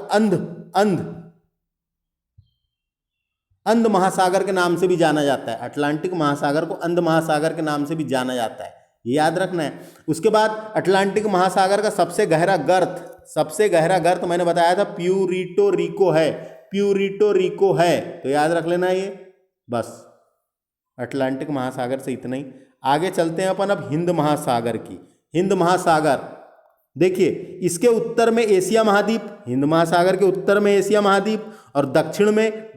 अंध महासागर के नाम से भी जाना जाता है। अटलांटिक महासागर को अंध महासागर के नाम से भी जाना जाता है, ये याद रखना है। उसके बाद अटलांटिक महासागर का सबसे गहरा गर्त मैंने बताया था प्यूरिटो रिको है, तो याद रख लेना ये। बस अटलांटिक महासागर से इतना ही। आगे चलते हैं अपन अब हिंद महासागर की। हिंद महासागर देखिए, इसके उत्तर में एशिया महाद्वीप, हिंद महासागर के उत्तर में एशिया महाद्वीप और दक्षिण में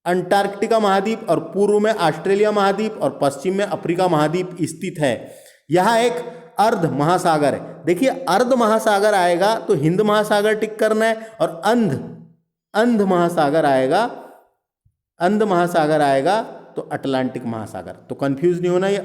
अंटार्कटिका महाद्वीप और पूर्व में ऑस्ट्रेलिया महाद्वीप और पश्चिम में अफ्रीका महाद्वीप स्थित है। यह एक अर्ध महासागर है। देखिए अर्ध महासागर आएगा तो हिंद महासागर टिक करना है, और अंध महासागर आएगा, अंध महासागर आएगा तो अटलांटिक महासागर। तो कंफ्यूज नहीं होना, ये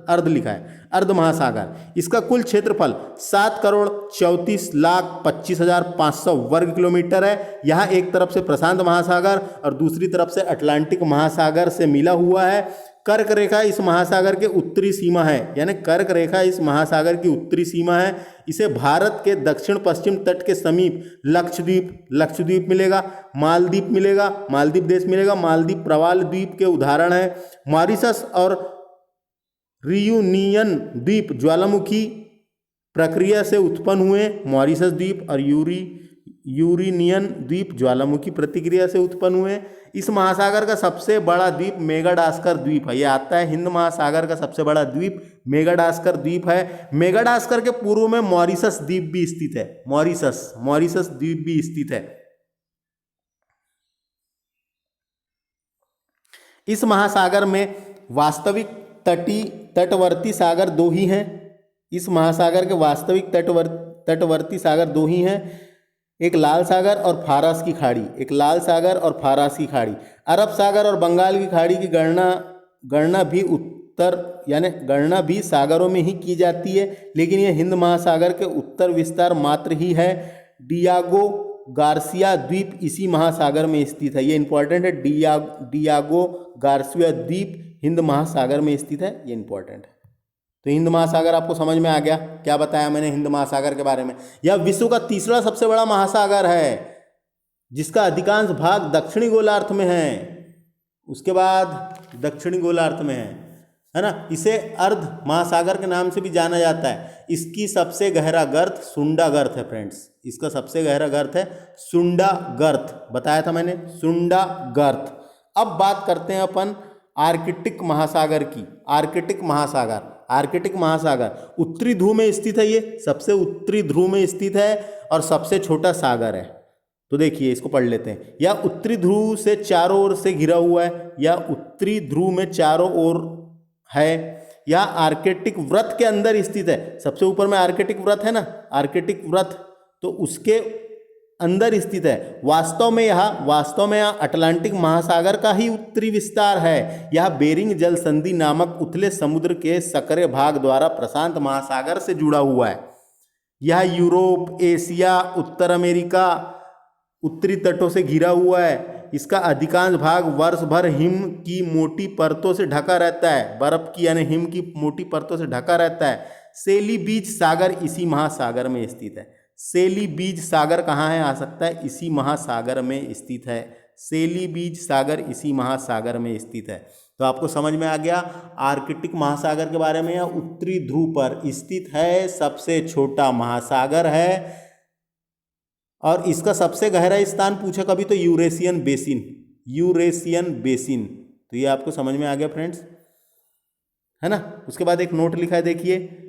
अर्ध लिखा है, अर्ध महासागर। इसका कुल क्षेत्रफल 7,34,25,500 वर्ग किलोमीटर है। यहाँ एक तरफ से प्रशांत महासागर और दूसरी तरफ से अटलांटिक महासागर से मिला हुआ है। कर्क रेखा इस महासागर के उत्तरी सीमा है, यानी कर्क रेखा इस महासागर की उत्तरी सीमा है। इसे भारत के दक्षिण पश्चिम तट के समीप लक्षद्वीप मिलेगा, मालदीव मिलेगा, मालदीव देश मिलेगा। मालदीव प्रवाल द्वीप के उदाहरण है। मॉरिशस और रियूनियन द्वीप ज्वालामुखी प्रक्रिया से उत्पन्न हुए। मॉरिशस द्वीप और यूरेनियन द्वीप ज्वालामुखी प्रतिक्रिया से उत्पन्न हुए। इस महासागर का सबसे बड़ा द्वीप मेगाडास्कर द्वीप है। यह आता है हिंद महासागर का सबसे बड़ा द्वीप मेगाडास्कर द्वीप है। मेगाडास्कर के पूर्व में मॉरिशस द्वीप भी स्थित है। मॉरिशस द्वीप भी स्थित है। इस महासागर में वास्तविक तटवर्ती सागर दो ही हैं। इस महासागर के वास्तविक तटवर्ती सागर दो ही हैं, एक लाल सागर और फारस की खाड़ी। एक लाल सागर और फारस की खाड़ी। अरब सागर और बंगाल की खाड़ी की गणना भी सागरों में ही की जाती है, लेकिन यह हिंद महासागर के उत्तर विस्तार मात्र ही है। डियागो गार्सिया द्वीप इसी महासागर में स्थित है। ये इंपॉर्टेंट है। डियागो गार्सिया द्वीप हिंद महासागर में स्थित है। ये इंपॉर्टेंट है। तो हिंद महासागर आपको समझ में आ गया। क्या बताया मैंने हिंद महासागर के बारे में? यह विश्व का तीसरा सबसे बड़ा महासागर है, जिसका अधिकांश भाग दक्षिणी गोलार्ध में है। उसके बाद दक्षिणी गोलार्ध में है ना। इसे अर्ध महासागर के नाम से भी जाना जाता है। इसकी सबसे गहरा गर्त सुंडा गर्त है फ्रेंड्स। इसका सबसे गहरा गर्त है सुंडा गर्त, बताया था मैंने, सुंडा गर्त। अब बात करते हैं अपन आर्कटिक महासागर की। आर्कटिक महासागर उत्तरी ध्रुव में स्थित है। ये सबसे उत्तरी ध्रुव में स्थित है और सबसे छोटा सागर है। तो देखिए इसको पढ़ लेते हैं। यह उत्तरी ध्रुव से चारों ओर से घिरा हुआ है। यह उत्तरी ध्रुव में चारों ओर है। यह आर्कटिक वृत्त के अंदर स्थित है। सबसे ऊपर में आर्कटिक वृत्त है ना, आर्कटिक वृत्त, तो उसके अंदर स्थित है। वास्तव में यह अटलांटिक महासागर का ही उत्तरी विस्तार है। यह बेरिंग जल संधि नामक उथले समुद्र के सकरे भाग द्वारा प्रशांत महासागर से जुड़ा हुआ है। यह यूरोप, एशिया, उत्तर अमेरिका उत्तरी तटों से घिरा हुआ है। इसका अधिकांश भाग वर्ष भर हिम की मोटी परतों से ढका रहता है। बर्फ की यानी हिम की मोटी परतों से ढका रहता है। सेली बीच सागर इसी महासागर में स्थित है। सेली बीज सागर कहाँ है? आ सकता है इसी महासागर में स्थित है। सेली बीज सागर इसी महासागर में स्थित है। तो आपको समझ में आ गया आर्कटिक महासागर के बारे में। यह उत्तरी ध्रुव पर स्थित है, सबसे छोटा महासागर है और इसका सबसे गहरा स्थान पूछा कभी तो यूरेशियन बेसिन। तो ये आपको समझ में आ गया फ्रेंड्स, है ना। उसके बाद एक नोट लिखा है, देखिए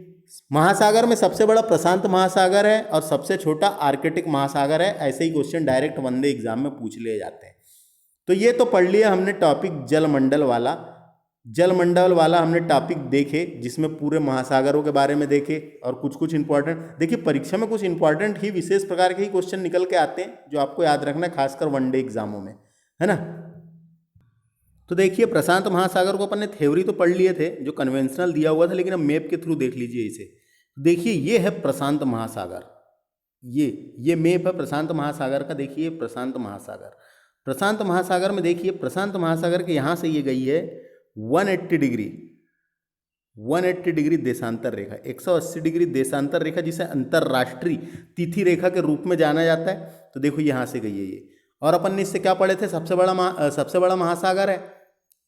महासागर में सबसे बड़ा प्रशांत महासागर है और सबसे छोटा आर्कटिक महासागर है। ऐसे ही क्वेश्चन डायरेक्ट वनडे एग्जाम में पूछ लिए जाते हैं। तो ये तो पढ़ लिया हमने टॉपिक जलमंडल वाला हमने टॉपिक देखे, जिसमें पूरे महासागरों के बारे में देखे और कुछ इंपॉर्टेंट। देखिए परीक्षा में कुछ इंपॉर्टेंट ही विशेष प्रकार के ही क्वेश्चन निकल के आते हैं जो आपको याद रखना है, खासकर वनडे एग्जामों में, है ना। तो देखिए प्रशांत महासागर को अपन ने थ्योरी तो पढ़ लिए थे जो कन्वेंशनल दिया हुआ था, लेकिन अब मैप के थ्रू देख लीजिए इसे। देखिए ये है प्रशांत महासागर, ये मैप है प्रशांत महासागर का। देखिए प्रशांत महासागर में देखिए प्रशांत महासागर के यहाँ से ये गई है 180 डिग्री देशांतर रेखा, 180 डिग्री देशांतर रेखा, जिसे अंतरराष्ट्रीय तिथि रेखा के रूप में जाना जाता है। तो देखो यहाँ से गई है ये। और अपन ने इससे क्या पढ़े थे? सबसे बड़ा महासागर है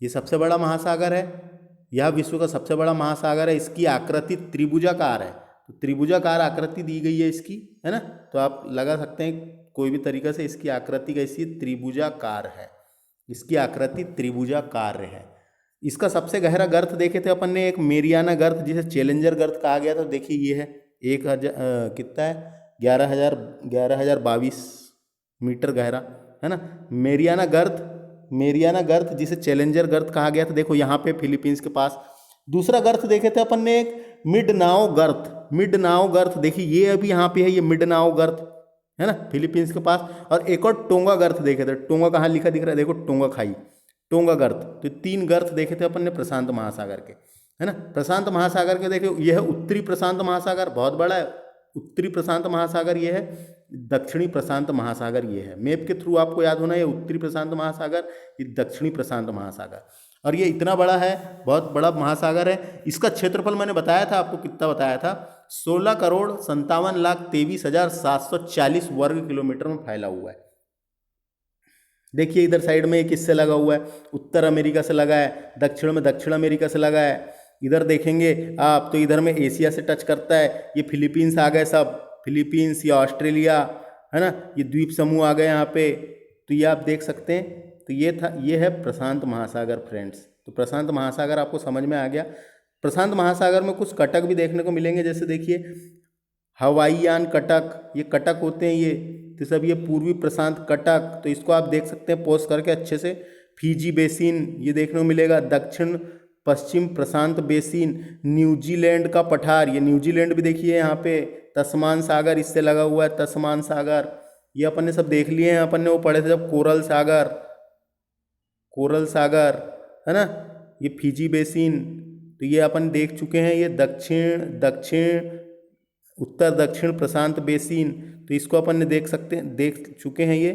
ये, सबसे बड़ा महासागर है। यह विश्व का सबसे बड़ा महासागर है। इसकी आकृति त्रिभुजाकार है, तो त्रिभुजाकार आकृति दी गई है इसकी, है ना। तो आप लगा सकते हैं कोई भी तरीका से, इसकी आकृति कैसी है? त्रिभुजाकार है। इसकी आकृति त्रिभुजाकार है। इसका सबसे गहरा गर्त देखे थे अपन ने, एक मेरियाना गर्त जिसे चैलेंजर गर्त कहा गया था। देखिए ये है 1000 कितना है 11,022 मीटर गहरा, है ना। मेरियाना गर्त मेरियाना गर्त, जिसे चैलेंजर गर्त कहा गया था, देखो यहाँ पे फिलीपींस के पास। दूसरा गर्त देखे थे अपन ने एक मिडनाओ गर्त, मिडनाओ गर्त देखिए ये अभी यहाँ पे है, ये मिडनाओ गर्त है ना फिलीपींस के पास। और एक और टोंगा गर्त देखे थे, टोंगा कहाँ लिखा दिख रहा है, देखो टोंगा खाई, टोंगा गर्त। तो 3 गर्त देखे थे अपन ने प्रशांत महासागर के, है ना। प्रशांत महासागर के देखो ये है उत्तरी प्रशांत महासागर, बहुत बड़ा है, उत्तरी प्रशांत महासागर ये है, दक्षिणी प्रशांत महासागर ये है। मैप के थ्रू आपको याद होना है, ये उत्तरी प्रशांत महासागर, ये दक्षिणी प्रशांत महासागर। और ये इतना बड़ा है, बहुत बड़ा महासागर है। इसका क्षेत्रफल मैंने बताया था आपको, कितना बताया था, 16,57,23,740 वर्ग किलोमीटर में फैला हुआ है। देखिए इधर साइड में ये किससे लगा हुआ है, उत्तर अमेरिका से लगा है, दक्षिण में दक्षिण अमेरिका से लगा है। इधर देखेंगे आप तो इधर में एशिया से टच करता है। ये फिलीपींस आ गए सब, फिलीपींस या ऑस्ट्रेलिया, है ना, ये द्वीप समूह आ गए यहाँ पे। तो ये आप देख सकते हैं। तो ये था, ये है प्रशांत महासागर फ्रेंड्स। तो प्रशांत महासागर आपको समझ में आ गया। प्रशांत महासागर में कुछ कटक भी देखने को मिलेंगे, जैसे देखिए हवाईयान कटक, ये कटक होते हैं ये, तो सब ये पूर्वी प्रशांत कटक, तो इसको आप देख सकते हैं पोस्ट करके अच्छे से। फिजी बेसिन ये देखने को मिलेगा, दक्षिण पश्चिम प्रशांत बेसिन, न्यूजीलैंड का पठार, ये न्यूजीलैंड भी देखिए यहाँ पे, तस्मान सागर इससे लगा हुआ है, तस्मान सागर, ये अपन ने सब देख लिए हैं, अपन ने वो पढ़े थे जब, कोरल सागर, कोरल सागर, है ना, ये फिजी बेसिन, तो ये अपन देख चुके हैं। ये दक्षिण दक्षिण उत्तर दक्षिण प्रशांत बेसिन, तो इसको अपन ने देख चुके हैं ये,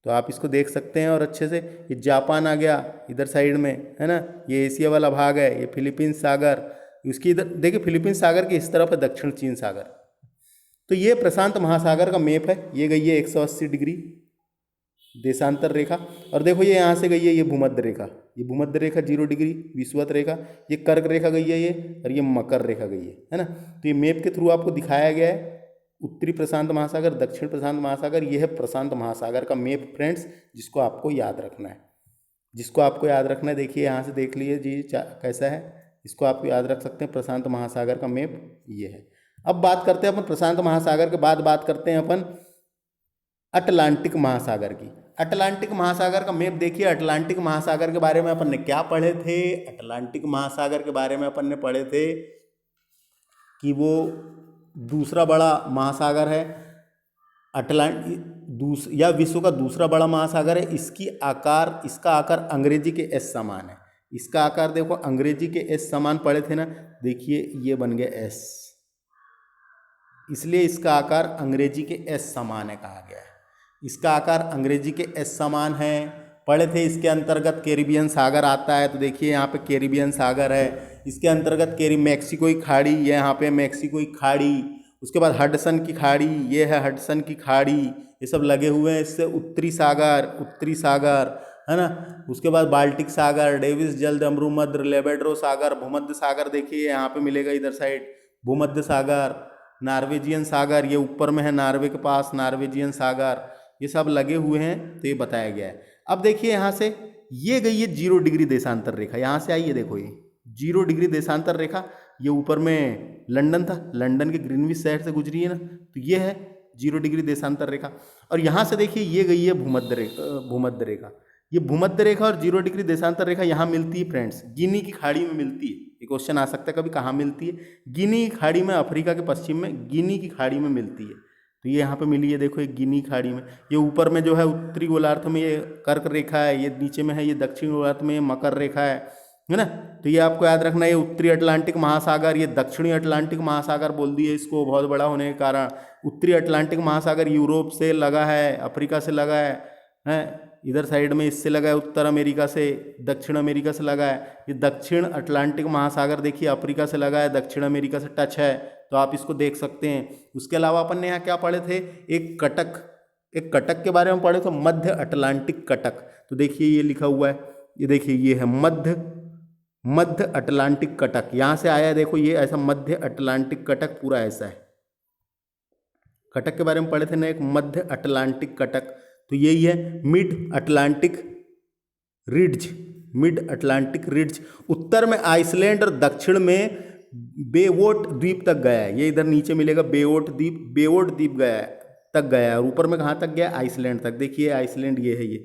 तो आप इसको देख सकते हैं। और अच्छे से ये जापान आ गया इधर साइड में, है ना, ये एशिया वाला भाग है, ये फिलीपींस सागर, उसकी इधर देखिए फिलीपींस सागर की इस तरफ है दक्षिण चीन सागर। तो ये प्रशांत महासागर का मैप है, ये गई है 180 डिग्री देशांतर रेखा। और देखो ये यहाँ से गई है ये भूमध्य रेखा, ये भूमध्य रेखा 0 डिग्री विषुवत रेखा, ये कर्क रेखा गई है ये, और ये मकर रेखा गई है ना। तो ये मैप के थ्रू आपको दिखाया गया है उत्तरी प्रशांत महासागर, दक्षिण प्रशांत महासागर, ये है प्रशांत महासागर का मैप फ्रेंड्स, जिसको आपको याद रखना है, जिसको आपको याद रखना है। देखिए यहाँ से देख लीजिए जी कैसा है, इसको आप याद रख सकते हैं। प्रशांत महासागर का मैप ये है। अब बात करते हैं अपन प्रशांत महासागर के बाद बात करते हैं अपन अटलांटिक महासागर की। अटलांटिक महासागर का मैप देखिए। अटलांटिक महासागर के बारे में अपन ने क्या पढ़े थे, अटलांटिक महासागर के बारे में अपन ने पढ़े थे कि वो दूसरा बड़ा महासागर है, या विश्व का दूसरा बड़ा महासागर है। इसका आकार अंग्रेजी के एस समान है। इसका आकार देखो अंग्रेजी के एस समान पढ़े थे ना, देखिए ये बन गया एस, इसलिए इसका आकार अंग्रेजी के एस समान है कहा गया है। इसका आकार अंग्रेजी के एस समान है, पढ़े थे। इसके अंतर्गत कैरिबियन सागर आता है, तो देखिए यहाँ पे कैरिबियन सागर है। इसके अंतर्गत मैक्सिको की खाड़ी, ये यहाँ पे मैक्सिको की खाड़ी। उसके बाद हडसन की खाड़ी, ये है हडसन की खाड़ी, ये सब लगे हुए हैं। इससे उत्तरी सागर है ना। उसके बाद बाल्टिक सागर, डेविस जल, अमरूमद्र, लेबेड्रो सागर, भूमध्य सागर देखिए यहाँ पे मिलेगा इधर साइड, भूमध्य सागर, नॉर्वेजियन सागर, ये ऊपर में है नॉर्वे के पास नॉर्वेजियन सागर, ये सब लगे हुए हैं। तो ये बताया गया है। अब देखिए यहाँ से ये गई है 0 डिग्री देशांतर रेखा, यहाँ से आई है देखो ये 0 डिग्री देशांतर रेखा। ये ऊपर में लंदन था, लंदन के ग्रीनविच शहर से गुजरी है ना, तो ये है 0 डिग्री देशांतर रेखा। और यहाँ से देखिए ये गई है भूमध्य रेखा। ये भूमध्य रेखा और 0 डिग्री देशांतर रेखा यहाँ मिलती है फ्रेंड्स, गिनी की खाड़ी में मिलती है। ये क्वेश्चन आ सकता है कभी, कहाँ मिलती है, गिनी की खाड़ी में, अफ्रीका के पश्चिम में गिनी की खाड़ी में मिलती है। तो ये यहाँ पे मिली है देखो, एक गिनी खाड़ी में। ये ऊपर में जो है उत्तरी गोलार्ध में ये कर्क रेखा है, ये नीचे में है ये दक्षिण गोलार्ध में ये मकर रेखा है ना। तो ये आपको याद रखना है, ये उत्तरी अटलांटिक महासागर, ये दक्षिणी अटलांटिक महासागर बोल दिए इसको, बहुत बड़ा होने के कारण। उत्तरी अटलांटिक महासागर यूरोप से लगा है, अफ्रीका से लगा है, इधर साइड में इससे लगा है उत्तर अमेरिका से, दक्षिण अमेरिका से लगा है। ये दक्षिण अटलांटिक महासागर देखिए अफ्रीका से लगा है, दक्षिण अमेरिका से टच है, तो आप इसको देख सकते हैं। उसके अलावा अपन ने यहाँ क्या पढ़े थे, एक कटक के बारे में पढ़े थे, मध्य अटलांटिक कटक। तो देखिए ये लिखा हुआ है, ये देखिए ये है मध्य अटलांटिक कटक, यहाँ से आया है देखो, ये ऐसा मध्य अटलांटिक कटक पूरा ऐसा है। कटक के बारे में पढ़े थे ना एक मध्य अटलांटिक कटक, तो यही है मिड अटलांटिक रिड्ज। उत्तर में आइसलैंड और दक्षिण में बेवोट द्वीप तक गया है। ये इधर नीचे मिलेगा बेवोट द्वीप गया है तक गया है। और ऊपर में कहाँ तक गया, आइसलैंड तक। देखिए आइसलैंड ये है, ये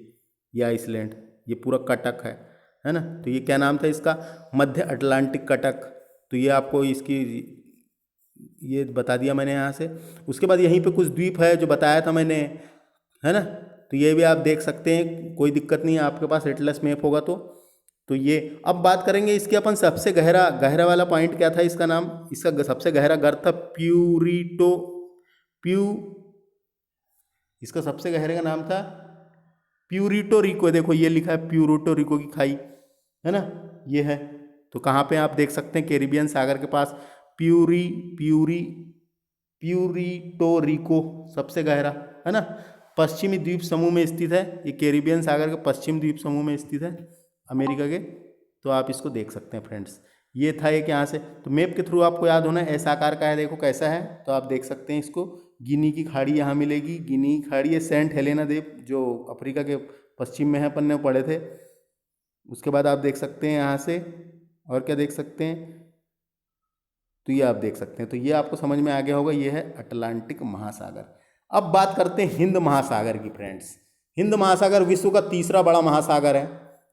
ये आइसलैंड, ये पूरा कटक है ना। तो ये क्या नाम था इसका, मध्य अटलांटिक कटक। तो ये आपको इसकी ये बता दिया मैंने यहाँ से। उसके बाद यहीं पे कुछ द्वीप है जो बताया था मैंने, है ना। तो ये भी आप देख सकते हैं, कोई दिक्कत नहीं है, आपके पास एटलस मैप होगा तो ये। अब बात करेंगे इसके अपन सबसे गहरा गहरा वाला पॉइंट क्या था इसका नाम, इसका सबसे गहरा गर्त था प्यू इसका सबसे गहरे का नाम था प्यूरिटो रिको। देखो ये लिखा है प्यूरिटो रिको की खाई, है ना, ये है। तो कहाँ पे आप देख सकते हैं, कैरिबियन सागर के पास प्यूरिटो रिको सबसे गहरा, है ना, पश्चिमी द्वीप समूह में स्थित है। ये कैरिबियन सागर के पश्चिम द्वीप समूह में स्थित है अमेरिका के। तो आप इसको देख सकते हैं फ्रेंड्स। ये था एक यहाँ से। तो मैप के थ्रू आपको याद होना है, ऐसा आकार का है, देखो कैसा है। तो आप देख सकते हैं इसको, गिनी की खाड़ी यहाँ मिलेगी, गिनी की खाड़ी है, सेंट हेलेना द्वीप जो अफ्रीका के पश्चिम में है, अपन ने पढ़े थे। उसके बाद आप देख सकते हैं यहाँ से, और क्या देख सकते हैं, तो ये आप देख सकते हैं। तो ये आपको समझ में आ गया होगा, ये है अटलांटिक महासागर। अब बात करते हैं हिंद महासागर की फ्रेंड्स। हिंद महासागर विश्व का तीसरा बड़ा महासागर है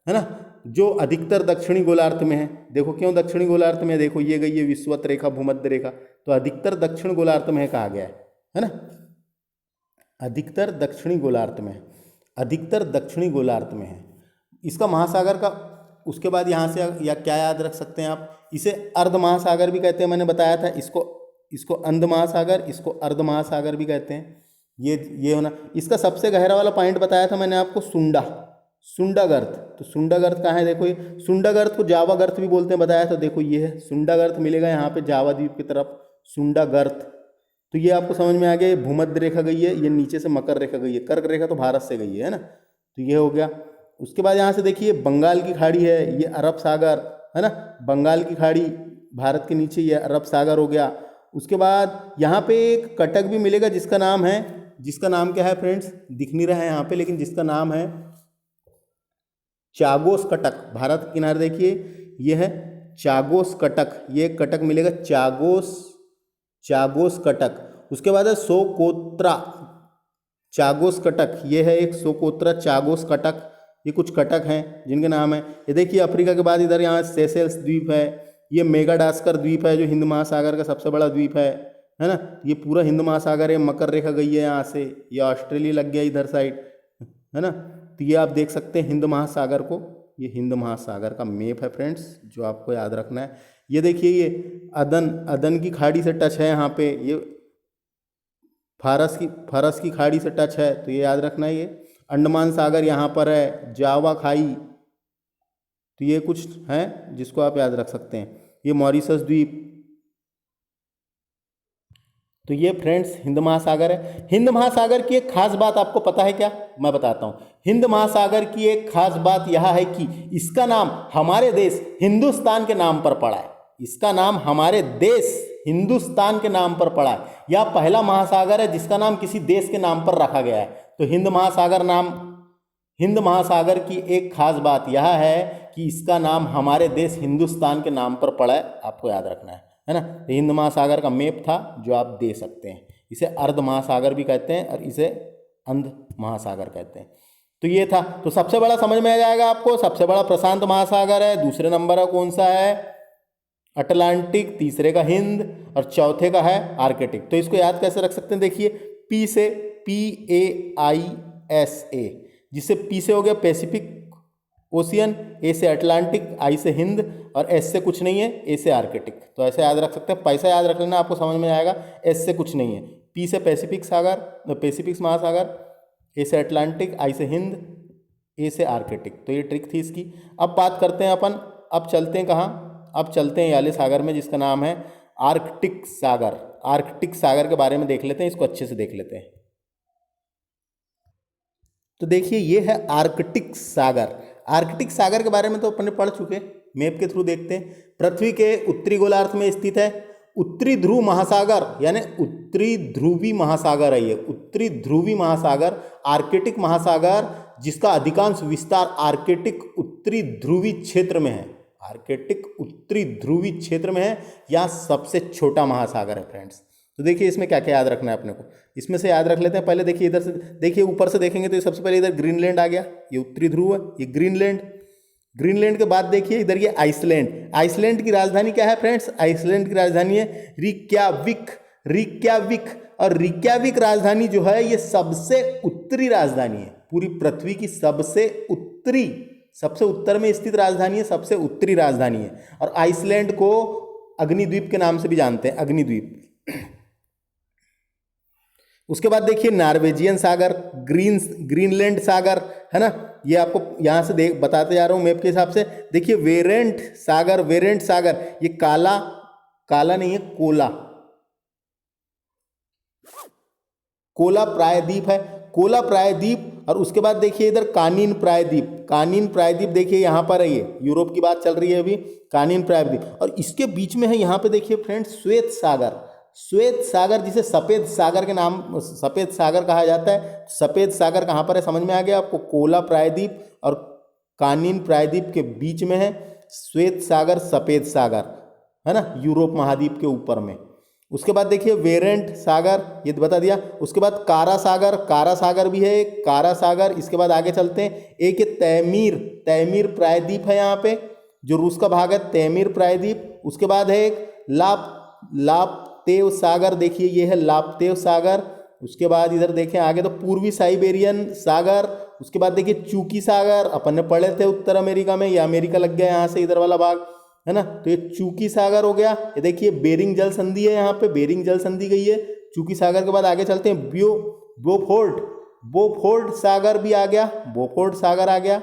ना, जो अधिकतर दक्षिणी गोलार्ध में है। देखो क्यों दक्षिणी गोलार्ध में है, देखो ये गई है विषुवत रेखा, भूमध्य रेखा, तो अधिकतर दक्षिण गोलार्ध में कहा गया है ना, अधिकतर दक्षिणी गोलार्ध में, अधिकतर दक्षिणी गोलार्ध में है इसका महासागर का। उसके बाद यहाँ से या क्या याद रख सकते हैं आप, इसे अर्ध महासागर भी कहते हैं, मैंने बताया था इसको अंध महासागर, इसको अर्ध महासागर भी कहते हैं। ये होना। इसका सबसे गहरा वाला पॉइंट बताया था मैंने आपको, सुंडागर्त। तो सुंडागर्त कहाँ है, देखो ये सुंडागर्त को जावा गर्त भी बोलते हैं, बताया था। देखो ये है सुंडागर्त, मिलेगा यहाँ पे जावा द्वीप की तरफ, सुंडागर्त। तो ये आपको समझ में आ गया, ये भूमध्य रेखा गई है, ये नीचे से मकर रेखा गई है, कर्क रेखा तो भारत से गई है ना। तो ये हो गया। उसके बाद यहाँ से देखिए बंगाल की खाड़ी है, ये अरब सागर है ना, बंगाल की खाड़ी भारत के नीचे, ये अरब सागर हो गया। उसके बाद यहाँ पे एक कटक भी मिलेगा जिसका नाम क्या है फ्रेंड्स, दिख नहीं रहा है यहाँ पे, लेकिन जिसका नाम है चागोस कटक। भारत के किनारे देखिए ये है चागोस कटक, ये कटक मिलेगा चागोस कटक। उसके बाद है सोकोत्रा चागोस कटक, ये है एक सोकोत्रा चागोस कटक। ये कुछ कटक हैं जिनके नाम है। ये देखिए अफ्रीका के बाद इधर यहाँ सेशेल्स द्वीप है, ये मेगाडास्कर द्वीप है जो हिंद महासागर का सबसे बड़ा द्वीप है ना। ये पूरा हिंद महासागर है, मकर रेखा गई है यहाँ से, ये ऑस्ट्रेलिया लग गया इधर साइड, है ना। तो ये आप देख सकते हैं हिंद महासागर को, ये हिंद महासागर का मैप है फ्रेंड्स, जो आपको याद रखना है। ये देखिए ये अदन की खाड़ी से टच है यहाँ पे, ये फारस की खाड़ी से टच है, तो ये याद रखना है। ये अंडमान सागर यहाँ पर है, जावा खाई, तो ये कुछ हैं जिसको आप याद रख सकते हैं। ये मॉरिशस द्वीप। तो ये फ्रेंड्स हिंद महासागर है। हिंद महासागर की एक खास बात आपको पता है क्या, मैं बताता हूँ। हिंद महासागर की एक खास बात यह है कि इसका नाम हमारे देश हिंदुस्तान के नाम पर पड़ा है। इसका नाम हमारे देश हिंदुस्तान के नाम पर पड़ा है। यह पहला महासागर है जिसका नाम किसी देश के नाम पर रखा गया है। तो हिंद महासागर की एक खास बात यह है कि इसका नाम हमारे देश हिंदुस्तान के नाम पर पड़ा है, आपको याद रखना है ना। तो हिंद महासागर का मैप था जो आप दे सकते हैं। इसे अर्ध महासागर भी कहते हैं और इसे अंध महासागर कहते हैं। तो ये था। तो सबसे बड़ा समझ में आ जाएगा आपको, सबसे बड़ा प्रशांत महासागर है, दूसरे नंबर का कौन सा है, अटलांटिक, तीसरे का हिंद और चौथे का है आर्कटिक। तो इसको याद कैसे रख सकते हैं, देखिए पी से PAISA, जिससे पी से हो गया पैसिफिक ओशियन, ए से अटलांटिक, आई से हिंद और एस से कुछ नहीं है, ए से आर्कटिक। तो ऐसे याद रख सकते हैं, पैसा याद रख लेना, आपको समझ में आएगा। एस से कुछ नहीं है, पी से पैसिफिक महासागर, ए से अटलांटिक, आई से हिंद, ए से आर्कटिक। तो ये ट्रिक थी इसकी। अब बात करते हैं अपन, अब चलते हैं कहाँ, अब चलते हैं याले सागर में जिसका नाम है आर्कटिक सागर। आर्कटिक सागर के बारे में देख लेते हैं, इसको अच्छे से देख लेते हैं। तो देखिए ये है आर्कटिक सागर। आर्कटिक सागर के बारे में तो अपन पढ़ चुके, मैप के थ्रू देखते हैं। पृथ्वी के उत्तरी गोलार्ध में स्थित है। उत्तरी ध्रुव महासागर यानी उत्तरी ध्रुवी महासागर है ये, उत्तरी ध्रुवी महासागर, आर्कटिक महासागर, जिसका अधिकांश विस्तार आर्कटिक उत्तरी ध्रुवी क्षेत्र में है। आर्कटिक उत्तरी ध्रुवी क्षेत्र में है। यह सबसे छोटा महासागर है फ्रेंड्स, तो देखिए इसमें क्या क्या याद रखना है अपने को, इसमें से याद रख लेते हैं। पहले देखिए इधर से, देखिए ऊपर से देखेंगे तो ये सबसे पहले इधर ग्रीनलैंड आ गया, ये उत्तरी ध्रुव है, ये ग्रीनलैंड। ग्रीनलैंड के बाद देखिए इधर ये आइसलैंड। आइसलैंड की राजधानी क्या है फ्रेंड्स? आइसलैंड की राजधानी है रिक्याविक। रिक्याविक, और रिक्याविक राजधानी जो है ये सबसे उत्तरी राजधानी है, पूरी पृथ्वी की सबसे उत्तरी, सबसे उत्तर में स्थित राजधानी है, सबसे उत्तरी राजधानी है। और आइसलैंड को अग्निद्वीप के नाम से भी जानते हैं, अग्निद्वीप। उसके बाद देखिए नॉर्वेजियन सागर, ग्रीनलैंड सागर, है ना, ये आपको यहां से बताते जा रहा हूं मैप के हिसाब से। देखिए वेरेंट सागर, वेरेंट सागर ये काला, काला नहीं है, कोला, कोला प्रायद्वीप है, कोला प्रायद्वीप। और उसके बाद देखिए इधर कानिन प्रायद्वीप, कानिन प्रायद्वीप देखिए यहां पर है, ये यूरोप की बात चल रही है अभी, कानिन प्रायद्वीप। और इसके बीच में है यहां पे देखिए फ्रेंड्स श्वेत सागर, श्वेत सागर जिसे सफेद सागर के नाम, सफेद सागर कहा जाता है। सफेद सागर कहाँ पर है समझ में आ गया आपको, कोला प्रायद्वीप और कानिन प्रायद्वीप के बीच में है श्वेत सागर, सफेद सागर, है ना, यूरोप महाद्वीप के ऊपर में। उसके बाद देखिए वेरेंट सागर, ये बता दिया। उसके बाद कारा सागर, कारा सागर भी है एक, कारा सागर। इसके बाद आगे चलते हैं, एक तैमीर, तैमीर प्रायद्वीप है यहाँ पे, जो रूस का भाग है, तैमीर प्रायद्वीप। उसके बाद है एक लाप्तेव सागर, देखिए ये है लाप्तेव सागर। उसके बाद इधर देखें आगे तो पूर्वी साइबेरियन सागर। उसके बाद देखिए चूकी सागर, अपन ने पढ़े थे उत्तर अमेरिका में, ये अमेरिका लग गया यहाँ से इधर वाला भाग, है ना, तो ये चूकी सागर हो गया। ये देखिए बेरिंग जल संधि है, यहाँ पे बेरिंग जल संधि गई है चूकी सागर के बाद। आगे चलते हैं बोफोर्ट, बोफोर्ट सागर भी आ गया, बोफोर्ट सागर आ गया।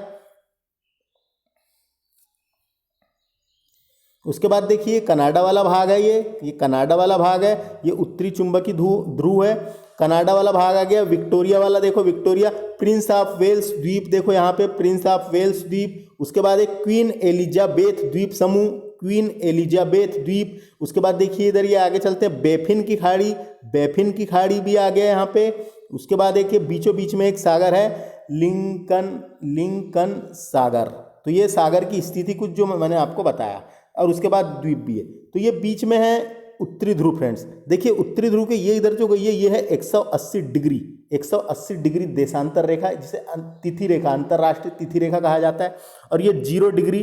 उसके बाद देखिए कनाडा वाला भाग है, ये कनाडा वाला भाग है, ये उत्तरी चुंबकीय ध्रुव है, कनाडा वाला भाग आ गया। विक्टोरिया वाला देखो, विक्टोरिया, प्रिंस ऑफ वेल्स द्वीप देखो यहाँ पे, प्रिंस ऑफ वेल्स द्वीप। उसके बाद एक क्वीन एलिजाबेथ द्वीप समूह, क्वीन एलिजाबेथ द्वीप। उसके बाद देखिए इधर ये आगे चलते हैं, बेफिन की खाड़ी, बेफिन की खाड़ी भी आ गया यहाँ पे। उसके बाद देखिए बीचों बीच में एक सागर है, लिंकन सागर। तो ये सागर की स्थिति कुछ जो मैंने आपको बताया, और उसके बाद द्वीप भी है। तो ये बीच में है उत्तरी ध्रुव फ्रेंड्स। देखिए उत्तरी ध्रुव के ये इधर जो गई है, ये है 180 डिग्री, 180 डिग्री देशांतर रेखा, जिसे तिथि रेखा, अंतरराष्ट्रीय तिथि रेखा कहा जाता है। और ये 0 डिग्री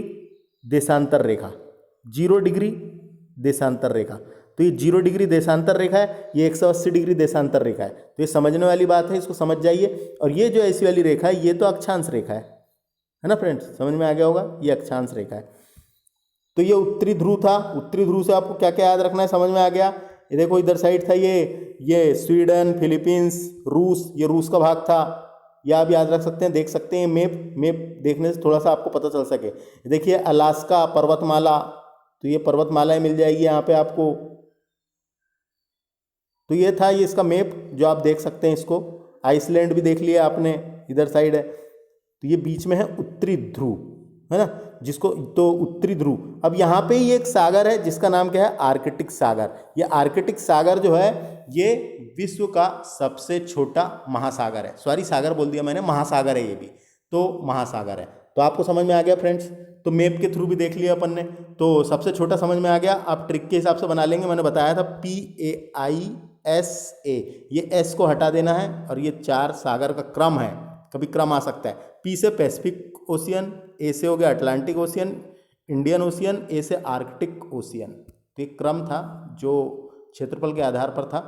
देशांतर रेखा, 0 डिग्री देशांतर रेखा। तो ये 0 डिग्री देशांतर रेखा है, ये 180 डिग्री देशांतर रेखा है। तो ये समझने वाली बात है, इसको समझ जाइए। और ये जो ऐसी वाली रेखा है, ये तो अक्षांश रेखा है ना फ्रेंड्स, समझ में आ गया होगा, ये अक्षांश रेखा है। तो ये उत्तरी ध्रुव था। उत्तरी ध्रुव से आपको क्या क्या याद रखना है समझ में आ गया। ये देखो इधर साइड था ये स्वीडन, फिलीपींस, रूस, ये रूस का भाग था, या आप याद रख सकते हैं, देख सकते हैं मैप देखने से थोड़ा सा आपको पता चल सके। देखिए अलास्का पर्वतमाला, तो ये पर्वतमालाएं मिल जाएगी यहाँ पे आपको। तो ये था ये इसका मैप जो आप देख सकते हैं इसको। आइसलैंड भी देख लिया आपने, इधर साइड है। तो ये बीच में है उत्तरी ध्रुव, है ना, जिसको तो उत्तरी ध्रुव। अब यहाँ पे ही एक सागर है जिसका नाम क्या है, आर्कटिक सागर। ये आर्कटिक सागर जो है ये विश्व का सबसे छोटा महासागर है। सॉरी सागर बोल दिया मैंने, महासागर है ये भी, तो महासागर है। तो आपको समझ में आ गया फ्रेंड्स। तो मैप के थ्रू भी देख लिया अपन ने, तो सबसे छोटा समझ में आ गया। आप ट्रिक के हिसाब से बना लेंगे, मैंने बताया था PAISA, ये S को हटा देना है। और ये 4 सागर का क्रम है, कभी क्रम आ सकता है। P से पैसिफिक ओशियन, A से हो गया Atlantic ocean, Indian ocean, A से आर्कटिक ओशियन। तो एक क्रम था जो क्षेत्रफल के आधार पर था।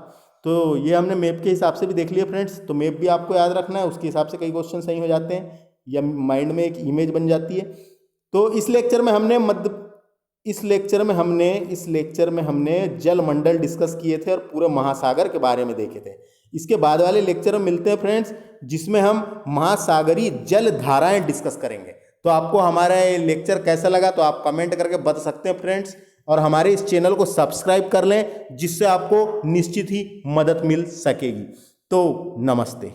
तो ये हमने मैप के हिसाब से भी देख लिया फ्रेंड्स। तो मैप भी आपको याद रखना है, उसके हिसाब से कई क्वेश्चन सही हो जाते हैं या माइंड में एक इमेज बन जाती है। तो इस लेक्चर में हमने जलमंडल डिस्कस किए थे और पूरे महासागर के बारे में देखे थे। इसके बाद वाले लेक्चर में मिलते हैं फ्रेंड्स, जिसमें हम महासागरीय जल धाराएं डिस्कस करेंगे। तो आपको हमारा ये लेक्चर कैसा लगा तो आप कमेंट करके बता सकते हैं फ्रेंड्स। और हमारे इस चैनल को सब्सक्राइब कर लें, जिससे आपको निश्चित ही मदद मिल सकेगी। तो नमस्ते।